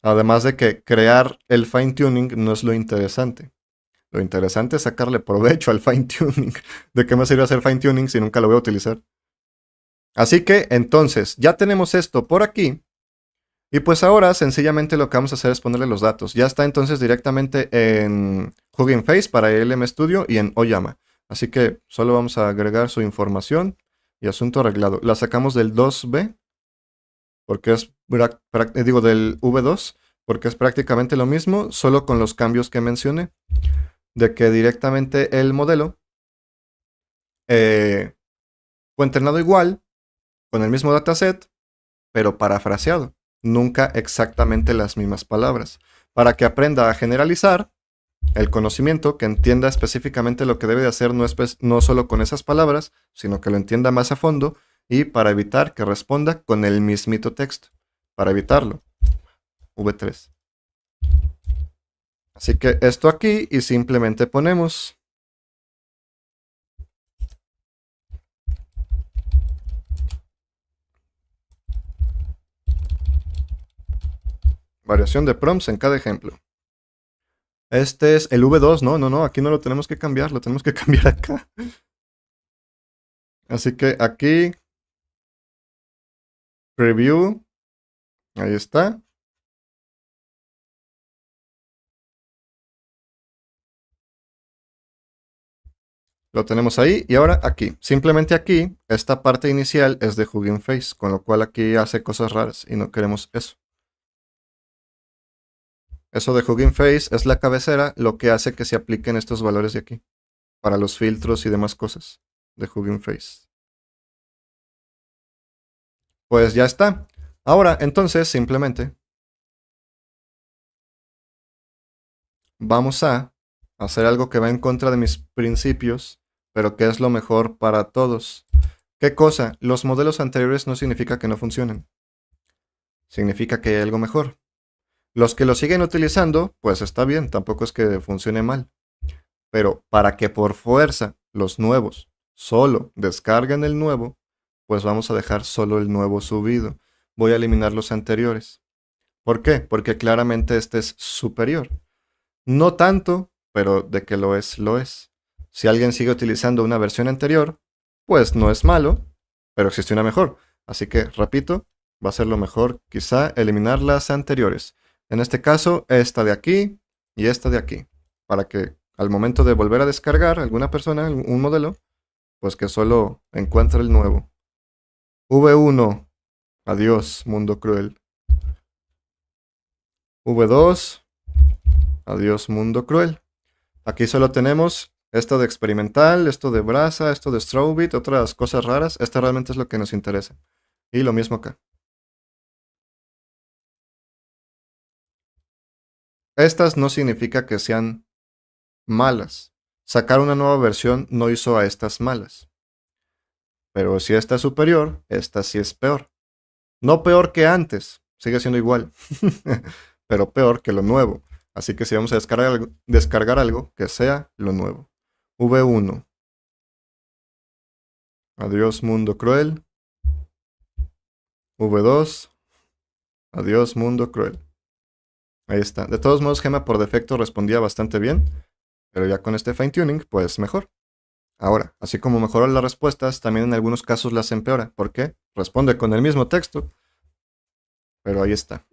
Además de que crear el fine tuning no es lo interesante. Lo interesante es sacarle provecho al fine tuning. ¿De qué me sirve hacer fine tuning si nunca lo voy a utilizar? Así que entonces ya tenemos esto por aquí. Y pues ahora sencillamente lo que vamos a hacer es ponerle los datos. Ya está entonces directamente en Hugging Face para LM Studio y en Oyama. Así que solo vamos a agregar su información y asunto arreglado. La sacamos del 2B, porque es, digo, del V2, porque es prácticamente lo mismo, solo con los cambios que mencioné. De que directamente el modelo fue entrenado igual, con el mismo dataset, pero parafraseado. Nunca exactamente las mismas palabras. Para que aprenda a generalizar el conocimiento, que entienda específicamente lo que debe de hacer, no solo con esas palabras, sino que lo entienda más a fondo, y para evitar que responda con el mismito texto. Para evitarlo. V3. Así que esto aquí y simplemente ponemos variación de prompts en cada ejemplo. Este es el V2, no, aquí no lo tenemos que cambiar, lo tenemos que cambiar acá. Así que aquí, preview, ahí está. Lo tenemos ahí y ahora aquí. Simplemente aquí, esta parte inicial es de Hugging Face, con lo cual aquí hace cosas raras y no queremos eso. Eso de Hugging Face es la cabecera, lo que hace que se apliquen estos valores de aquí, para los filtros y demás cosas de Hugging Face. Pues ya está. Ahora, entonces, simplemente vamos a hacer algo que va en contra de mis principios, pero que es lo mejor para todos. ¿Qué cosa? Los modelos anteriores no significa que no funcionen. Significa que hay algo mejor. Los que lo siguen utilizando, pues está bien, tampoco es que funcione mal. Pero para que por fuerza los nuevos solo descarguen el nuevo, pues vamos a dejar solo el nuevo subido. Voy a eliminar los anteriores. ¿Por qué? Porque claramente este es superior. No tanto, pero de que lo es, lo es. Si alguien sigue utilizando una versión anterior, pues no es malo, pero existe una mejor. Así que, repito, va a ser lo mejor quizá eliminar las anteriores. En este caso, esta de aquí y esta de aquí. Para que al momento de volver a descargar alguna persona, un modelo, pues que solo encuentre el nuevo. V1, adiós, mundo cruel. V2, adiós, mundo cruel. Aquí solo tenemos esto de experimental, esto de brasa, esto de Strawbit, otras cosas raras. Esto realmente es lo que nos interesa. Y lo mismo acá. Estas no significa que sean malas. Sacar una nueva versión no hizo a estas malas. Pero si esta es superior, esta sí es peor. No peor que antes, sigue siendo igual. Pero peor que lo nuevo. Así que si vamos a descargar algo, que sea lo nuevo. V1. Adiós, mundo cruel. V2. Adiós, mundo cruel. Ahí está. De todos modos, Gema por defecto respondía bastante bien. Pero ya con este fine tuning, pues mejor. Ahora, así como mejoró las respuestas, también en algunos casos las empeora. ¿Por qué? Responde con el mismo texto. Pero ahí está.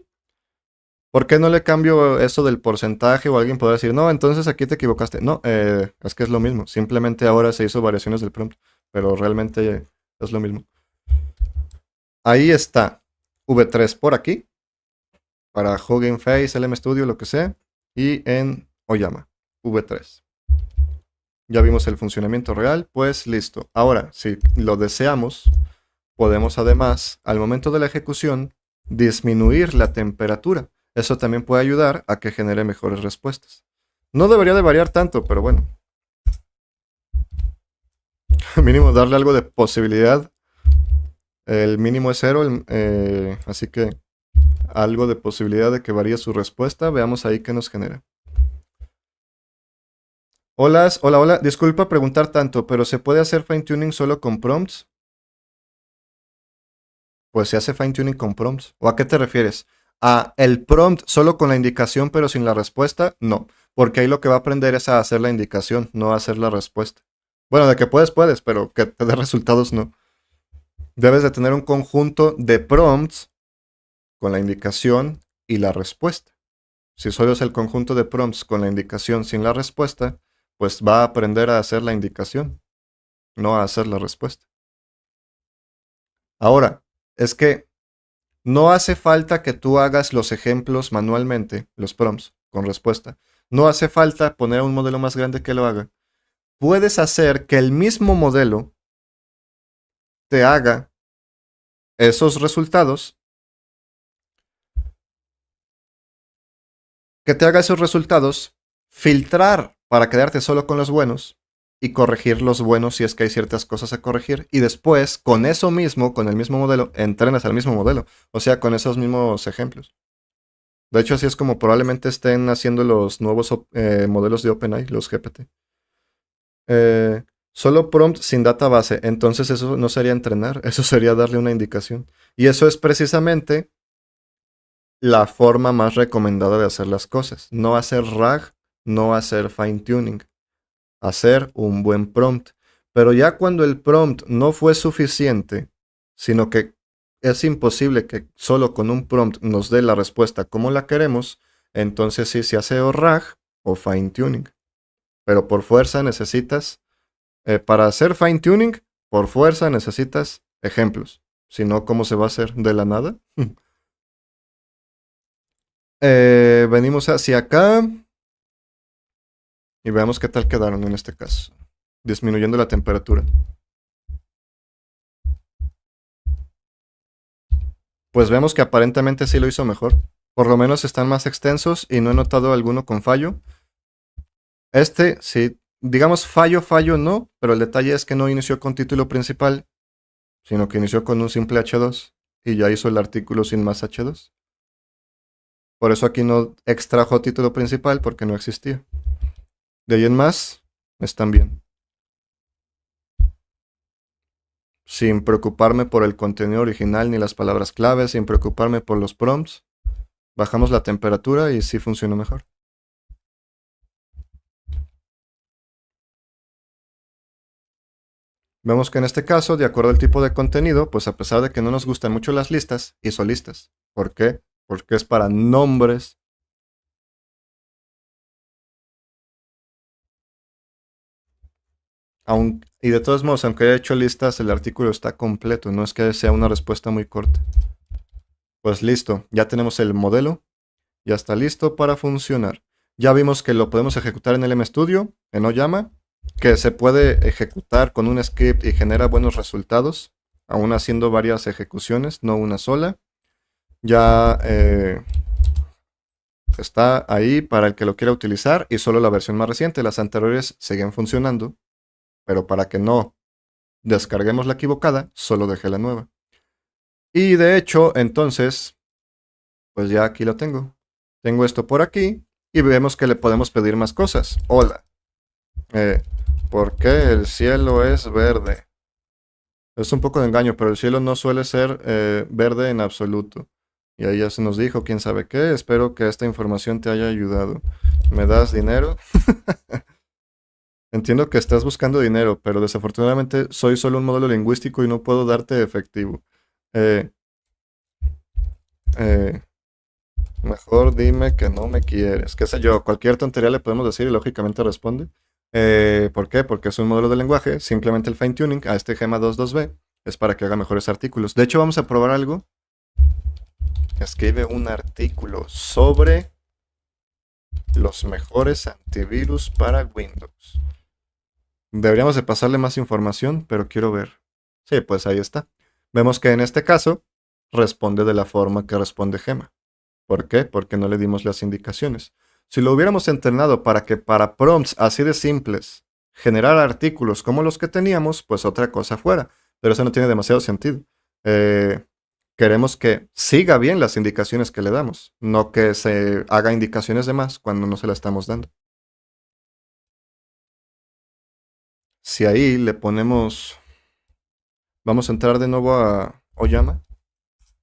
¿Por qué no le cambio eso del porcentaje? O alguien podrá decir, no, entonces aquí te equivocaste. No, es que es lo mismo. Simplemente ahora se hizo variaciones del prompt. Pero realmente es lo mismo. Ahí está. V3 por aquí. Para Hugging Face, LM Studio, lo que sea. Y en Oyama. V3. Ya vimos el funcionamiento real, pues listo. Ahora, si lo deseamos, podemos además, al momento de la ejecución, disminuir la temperatura. Eso también puede ayudar a que genere mejores respuestas. No debería de variar tanto, pero bueno. Mínimo darle algo de posibilidad. El mínimo es 0, así que algo de posibilidad de que varíe su respuesta. Veamos ahí qué nos genera. Hola, hola, hola. Disculpa preguntar tanto, pero ¿se puede hacer fine tuning solo con prompts? Pues se hace fine tuning con prompts. ¿O a qué te refieres? ¿A el prompt solo con la indicación pero sin la respuesta? No, porque ahí lo que va a aprender es a hacer la indicación, no a hacer la respuesta. Bueno, de que puedes, pero que te dé resultados no. Debes de tener un conjunto de prompts con la indicación y la respuesta. Si solo es el conjunto de prompts con la indicación sin la respuesta, pues va a aprender a hacer la indicación, no a hacer la respuesta. Ahora, es que no hace falta que tú hagas los ejemplos manualmente, los prompts, con respuesta. No hace falta poner a un modelo más grande que lo haga. Puedes hacer que el mismo modelo te haga esos resultados, filtrar para quedarte solo con los buenos y corregir los buenos si es que hay ciertas cosas a corregir. Y después, con eso mismo, con el mismo modelo, entrenas al mismo modelo. O sea, con esos mismos ejemplos. De hecho, así es como probablemente estén haciendo los nuevos modelos de OpenAI, los GPT. Eh, Solo prompt sin database. Entonces eso no sería entrenar, eso sería darle una indicación. Y eso es precisamente la forma más recomendada de hacer las cosas. No hacer RAG, no hacer fine tuning. Hacer un buen prompt. Pero ya cuando el prompt no fue suficiente, sino que es imposible que solo con un prompt nos dé la respuesta como la queremos, entonces sí se hace o RAG o fine tuning. Pero por fuerza necesitas, para hacer fine tuning, por fuerza necesitas ejemplos. Si no, ¿cómo se va a hacer de la nada? Venimos hacia acá y veamos qué tal quedaron en este caso. Disminuyendo la temperatura. Pues vemos que aparentemente sí lo hizo mejor. Por lo menos están más extensos y no he notado alguno con fallo. Este, sí, digamos fallo no, pero el detalle es que no inició con título principal, sino que inició con un simple H2 y ya hizo el artículo sin más H2. Por eso aquí no extrajo título principal porque no existía. De ahí en más, están bien. Sin preocuparme por el contenido original ni las palabras claves, sin preocuparme por los prompts, bajamos la temperatura y sí funcionó mejor. Vemos que en este caso, de acuerdo al tipo de contenido, pues a pesar de que no nos gustan mucho las listas, hizo listas. ¿Por qué? Porque es para nombres. Y de todos modos, aunque haya hecho listas, el artículo está completo, no es que sea una respuesta muy corta. Pues listo, ya tenemos el modelo, ya está listo para funcionar. Ya vimos que lo podemos ejecutar en el MStudio, en Oyama, que se puede ejecutar con un script y genera buenos resultados, aún haciendo varias ejecuciones, no una sola. Ya está ahí para el que lo quiera utilizar y solo la versión más reciente. Las anteriores siguen funcionando, pero para que no descarguemos la equivocada, solo dejé la nueva. Y de hecho, entonces, pues ya aquí lo tengo. Tengo esto por aquí y vemos que le podemos pedir más cosas. Hola. ¿Por qué el cielo es verde? Es un poco de engaño, pero el cielo no suele ser verde en absoluto. Y ahí ya se nos dijo, quién sabe qué. Espero que esta información te haya ayudado. ¿Me das dinero? Entiendo que estás buscando dinero, pero desafortunadamente soy solo un modelo lingüístico y no puedo darte efectivo. Eh, eh, Mejor dime que no me quieres. Qué sé yo, cualquier tontería le podemos decir y lógicamente responde. ¿Por qué? Porque es un modelo de lenguaje. Simplemente el fine tuning a este Gema 22B es para que haga mejores artículos. De hecho, vamos a probar algo. Escribe un artículo sobre los mejores antivirus para Windows. Deberíamos de pasarle más información, pero quiero ver. Sí, pues ahí está. Vemos que en este caso responde de la forma que responde Gema. ¿Por qué? Porque no le dimos las indicaciones. Si lo hubiéramos entrenado para que para prompts así de simples generar artículos como los que teníamos, pues otra cosa fuera. Pero eso no tiene demasiado sentido. Eh, Queremos que siga bien las indicaciones que le damos, no que se haga indicaciones de más cuando no se las estamos dando. Si ahí le ponemos, vamos a entrar de nuevo a Oyama,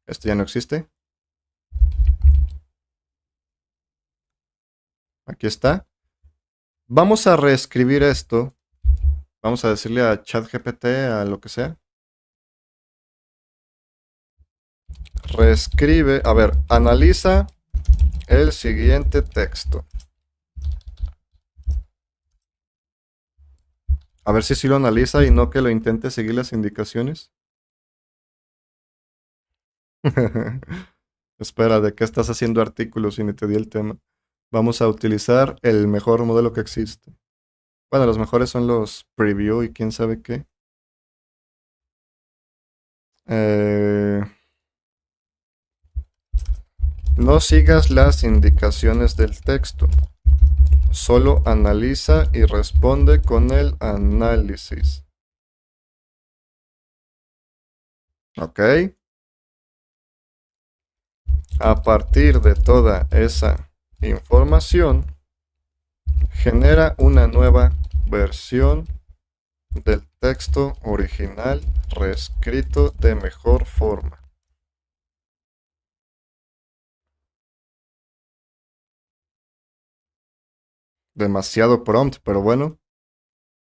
esto ya no existe, aquí está. Vamos a reescribir esto, vamos a decirle a ChatGPT, a lo que sea. Reescribe, a ver, analiza el siguiente texto. A ver si sí lo analiza y no que lo intente seguir las indicaciones. Espera, ¿de qué estás haciendo artículos y ni te di el tema? Vamos a utilizar el mejor modelo que existe. Bueno, los mejores son los preview y quién sabe qué. Eh, no sigas las indicaciones del texto. Solo analiza y responde con el análisis. ¿Ok? A partir de toda esa información, genera una nueva versión del texto original reescrito de mejor forma. Demasiado prompt, pero bueno.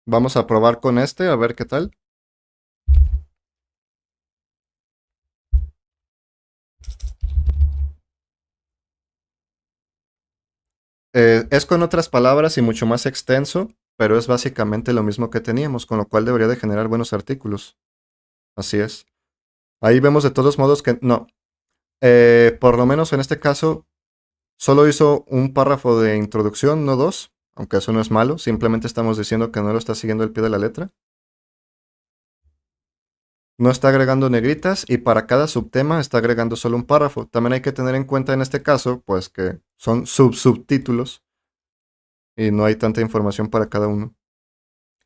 Vamos a probar con este, a ver qué tal. Es con otras palabras y mucho más extenso, pero es básicamente lo mismo que teníamos, con lo cual debería de generar buenos artículos. Así es. Ahí vemos de todos modos que no. Por lo menos en este caso, solo hizo un párrafo de introducción, no dos, aunque eso no es malo, simplemente estamos diciendo que no lo está siguiendo al pie de la letra. No está agregando negritas y para cada subtema está agregando solo un párrafo. También hay que tener en cuenta en este caso, pues que son subtítulos y no hay tanta información para cada uno.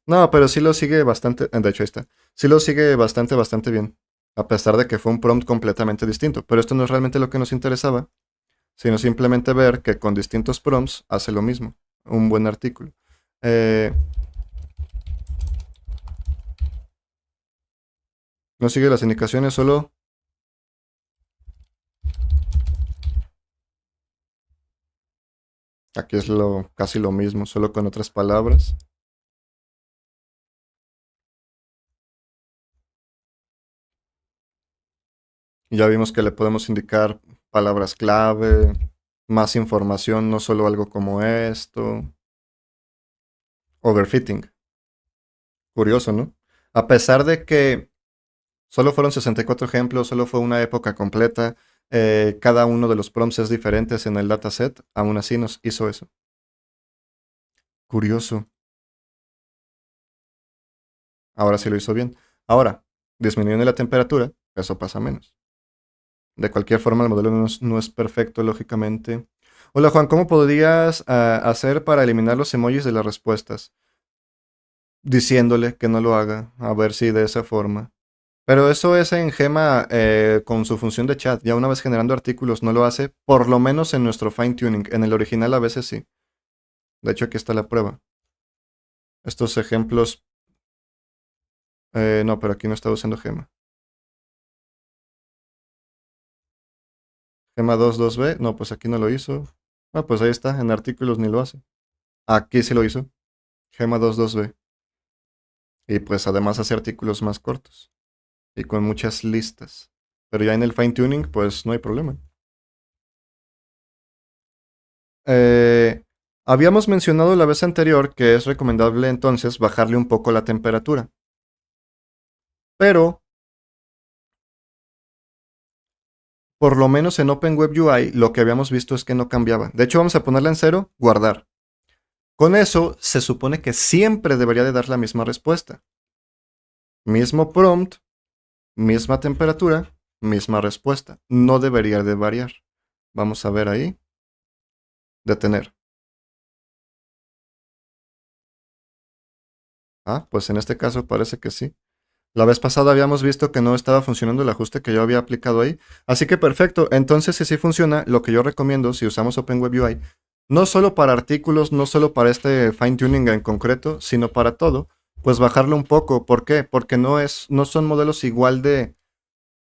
No, pero sí lo sigue bastante, de hecho ahí está, sí lo sigue bastante bien, a pesar de que fue un prompt completamente distinto. Pero esto no es realmente lo que nos interesaba, sino simplemente ver que con distintos prompts hace lo mismo, un buen artículo. Eh, no sigue las indicaciones, solo aquí es casi lo mismo, solo con otras palabras. Y ya vimos que le podemos indicar palabras clave, más información, no solo algo como esto. Overfitting. Curioso, ¿no? A pesar de que solo fueron 64 ejemplos, solo fue una época completa, cada uno de los prompts es diferentes en el dataset, aún así nos hizo eso. Curioso. Ahora sí lo hizo bien. Ahora, disminuyendo la temperatura, eso pasa menos. De cualquier forma, el modelo no es perfecto, lógicamente. Hola Juan, ¿cómo podrías hacer para eliminar los emojis de las respuestas? Diciéndole que no lo haga, a ver si de esa forma. Pero eso es en Gema con su función de chat. Ya una vez generando artículos no lo hace, por lo menos en nuestro fine tuning. En el original a veces sí. De hecho, aquí está la prueba. Estos ejemplos. No, pero aquí no estaba usando Gema. Gema 2.2b. No, pues aquí no lo hizo. Ah, pues ahí está. En artículos ni lo hace. Aquí sí lo hizo. Gema 2.2b. Y pues además hace artículos más cortos. Y con muchas listas. Pero ya en el fine tuning, pues no hay problema. Eh, Habíamos mencionado la vez anterior que es recomendable entonces bajarle un poco la temperatura. Pero, por lo menos en OpenWebUI, lo que habíamos visto es que no cambiaba. De hecho, vamos a ponerla en cero, guardar. Con eso, se supone que siempre debería de dar la misma respuesta. Mismo prompt, misma temperatura, misma respuesta. No debería de variar. Vamos a ver ahí. Detener. Ah, pues en este caso parece que sí. La vez pasada habíamos visto que no estaba funcionando el ajuste que yo había aplicado ahí. Así que perfecto. Entonces, si sí funciona, lo que yo recomiendo si usamos OpenWebUI, no solo para artículos, no solo para este fine tuning en concreto, sino para todo, pues bajarlo un poco. ¿Por qué? Porque no son modelos igual de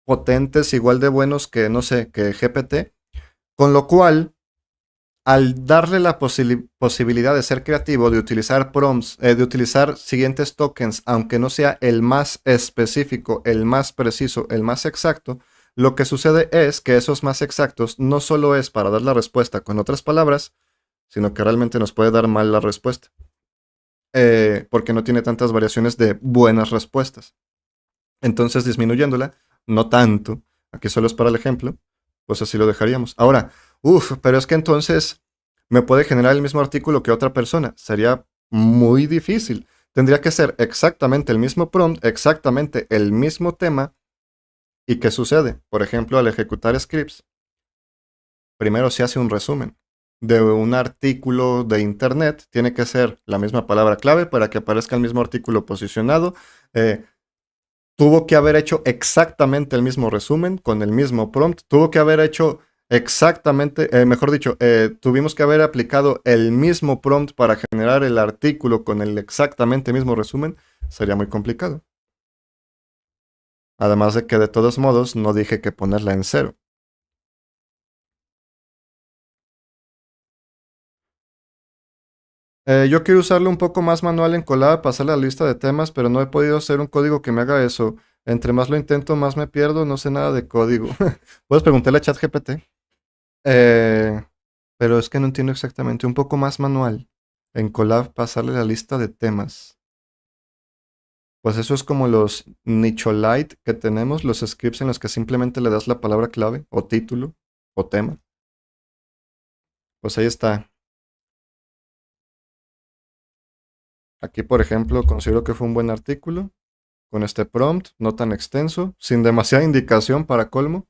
potentes, igual de buenos que, no sé, que GPT. Con lo cual, al darle la posibilidad de ser creativo, de utilizar prompts, de utilizar siguientes tokens, aunque no sea el más específico, el más preciso, el más exacto, lo que sucede es que esos más exactos no solo es para dar la respuesta con otras palabras, sino que realmente nos puede dar mal la respuesta, porque no tiene tantas variaciones de buenas respuestas. Entonces, disminuyéndola, no tanto, aquí solo es para el ejemplo, pues así lo dejaríamos. Ahora, pero es que entonces me puede generar el mismo artículo que otra persona. Sería muy difícil. Tendría que ser exactamente el mismo prompt, exactamente el mismo tema. ¿Y qué sucede? Por ejemplo, al ejecutar scripts, primero se hace un resumen de un artículo de internet. Tiene que ser la misma palabra clave para que aparezca el mismo artículo posicionado. Tuvo que haber hecho exactamente el mismo resumen con el mismo prompt. Tuvo que haber hecho exactamente, mejor dicho, tuvimos que haber aplicado el mismo prompt para generar el artículo con el exactamente mismo resumen. Sería muy complicado. Además de que de todos modos no dije que ponerla en cero. Yo quiero usarlo un poco más manual en Colab, pasar la lista de temas, pero no he podido hacer un código que me haga eso. Entre más lo intento, más me pierdo, no sé nada de código. Puedes preguntarle a ChatGPT. Eh, pero es que no entiendo exactamente. Un poco más manual. En Colab pasarle la lista de temas. Pues eso es como los Nicholite que tenemos, los scripts en los que simplemente le das la palabra clave, o título, o tema. Pues ahí está. Aquí, por ejemplo, considero que fue un buen artículo, con este prompt, no tan extenso, sin demasiada indicación para colmo.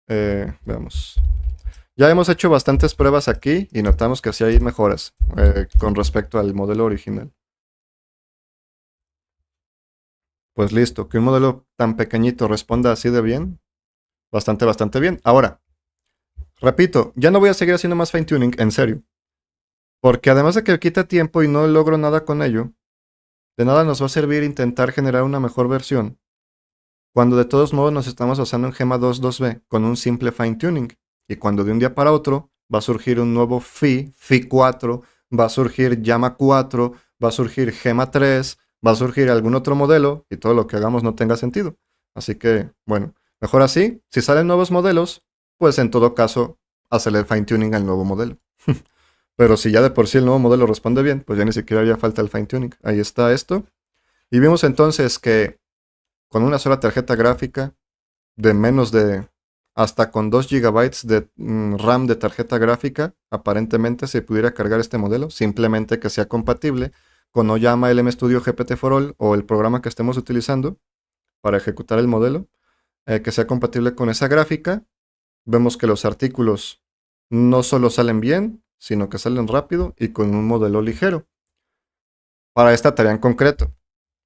Veamos. Ya hemos hecho bastantes pruebas aquí y notamos que sí hay mejoras con respecto al modelo original. Pues listo, que un modelo tan pequeñito responda así de bien, bastante bien. Ahora, repito, ya no voy a seguir haciendo más fine tuning, en serio. Porque además de que quita tiempo y no logro nada con ello, de nada nos va a servir intentar generar una mejor versión, cuando de todos modos nos estamos basando en Gema 2.2b con un simple fine tuning. Y cuando de un día para otro va a surgir un nuevo Phi 4, va a surgir Llama 4, va a surgir Gema 3, va a surgir algún otro modelo y todo lo que hagamos no tenga sentido. Así que, bueno, mejor así, si salen nuevos modelos, pues en todo caso, hacerle el fine tuning al nuevo modelo. Pero si ya de por sí el nuevo modelo responde bien, pues ya ni siquiera haría falta el fine tuning. Ahí está esto. Y vimos entonces que con una sola tarjeta gráfica de menos de hasta con 2 GB de RAM de tarjeta gráfica, aparentemente se pudiera cargar este modelo, simplemente que sea compatible con Oyama LM Studio GPT for All o el programa que estemos utilizando para ejecutar el modelo, que sea compatible con esa gráfica. Vemos que los artículos no solo salen bien, sino que salen rápido y con un modelo ligero. Para esta tarea en concreto.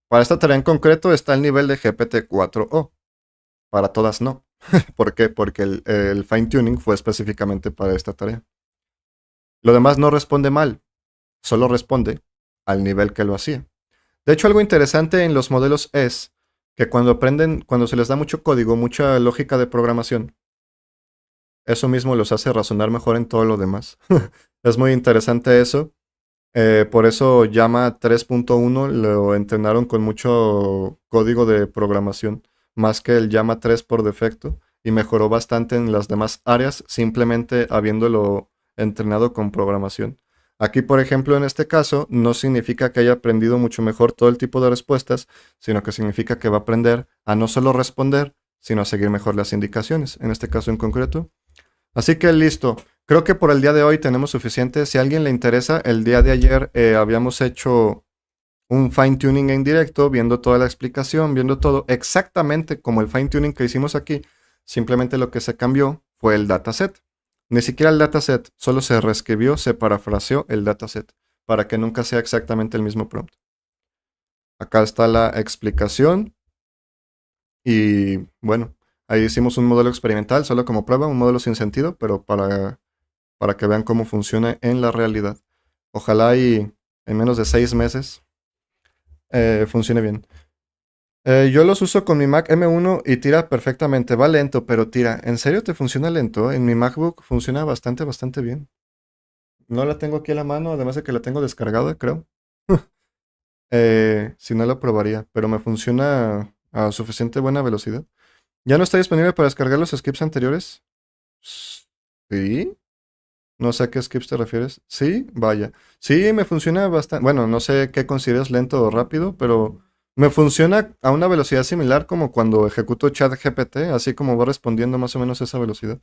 Para esta tarea en concreto está el nivel de GPT-4o. Para todas no. ¿Por qué? Porque el fine tuning fue específicamente para esta tarea. Lo demás no responde mal, solo responde al nivel que lo hacía. De hecho, algo interesante en los modelos es que cuando aprenden, cuando se les da mucho código, mucha lógica de programación, eso mismo los hace razonar mejor en todo lo demás. Es muy interesante eso. Por eso Llama 3.1 lo entrenaron con mucho código de programación, más que el Llama 3 por defecto, y mejoró bastante en las demás áreas, simplemente habiéndolo entrenado con programación. Aquí, por ejemplo, en este caso, no significa que haya aprendido mucho mejor todo el tipo de respuestas, sino que significa que va a aprender a no solo responder, sino a seguir mejor las indicaciones, en este caso en concreto. Así que listo. Creo que por el día de hoy tenemos suficiente. Si a alguien le interesa, el día de ayer habíamos hecho un fine tuning en directo, viendo toda la explicación, viendo todo exactamente como el fine tuning que hicimos aquí. Simplemente lo que se cambió fue el dataset. Ni siquiera el dataset, solo se reescribió, se parafraseó el dataset para que nunca sea exactamente el mismo prompt. Acá está la explicación y bueno, ahí hicimos un modelo experimental solo como prueba, un modelo sin sentido, pero para que vean cómo funciona en la realidad. Ojalá y en menos de 6 meses funcione bien. Yo los uso con mi Mac M1 y tira perfectamente. Va lento, pero tira. ¿En serio te funciona lento? En mi MacBook funciona bastante bien. No la tengo aquí a la mano, además de que la tengo descargada, creo. Si no la probaría, pero me funciona a suficiente buena velocidad. ¿Ya no está disponible para descargar los skips anteriores? Sí. No sé a qué skips te refieres. Sí, vaya. Sí, me funciona bastante. Bueno, no sé qué consideras lento o rápido, pero me funciona a una velocidad similar como cuando ejecuto ChatGPT, así como va respondiendo más o menos a esa velocidad.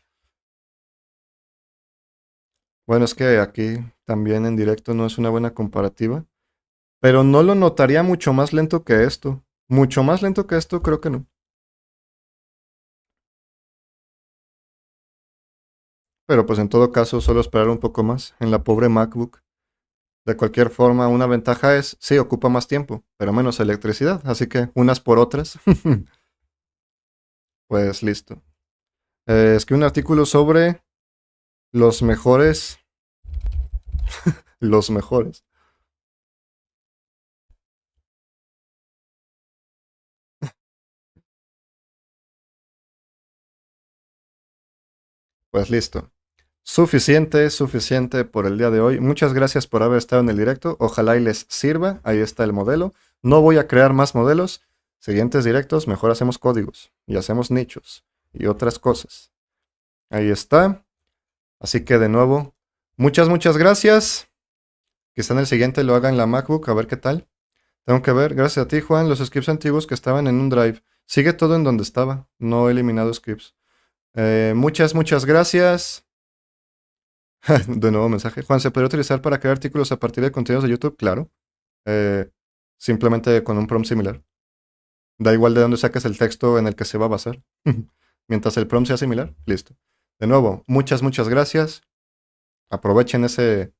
Bueno, es que aquí también en directo no es una buena comparativa, pero no lo notaría mucho más lento que esto. Mucho más lento que esto, creo que no. Pero pues en todo caso, solo esperar un poco más en la pobre MacBook. De cualquier forma, una ventaja es, sí, ocupa más tiempo, pero menos electricidad, así que unas por otras. Pues listo. Escribí un artículo sobre los mejores, los mejores. Pues listo. Suficiente por el día de hoy. Muchas gracias por haber estado en el directo. Ojalá y les sirva. Ahí está el modelo. No voy a crear más modelos. Siguientes directos, mejor hacemos códigos y hacemos nichos y otras cosas. Ahí está. Así que de nuevo, muchas gracias. Quizá en el siguiente lo haga en la MacBook, a ver qué tal. Tengo que ver, gracias a ti, Juan, los scripts antiguos que estaban en un drive. Sigue todo en donde estaba. No he eliminado scripts. Muchas gracias. De nuevo mensaje. Juan, ¿se podría utilizar para crear artículos a partir de contenidos de YouTube? Claro. Eh, Simplemente con un prompt similar. Da igual de dónde saques el texto en el que se va a basar. Mientras el prompt sea similar, listo. De nuevo, muchas gracias. Aprovechen ese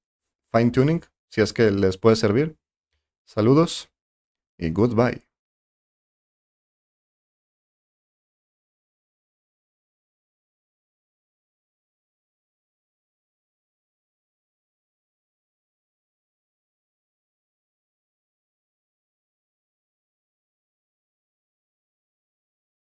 fine tuning si es que les puede servir. Saludos y goodbye.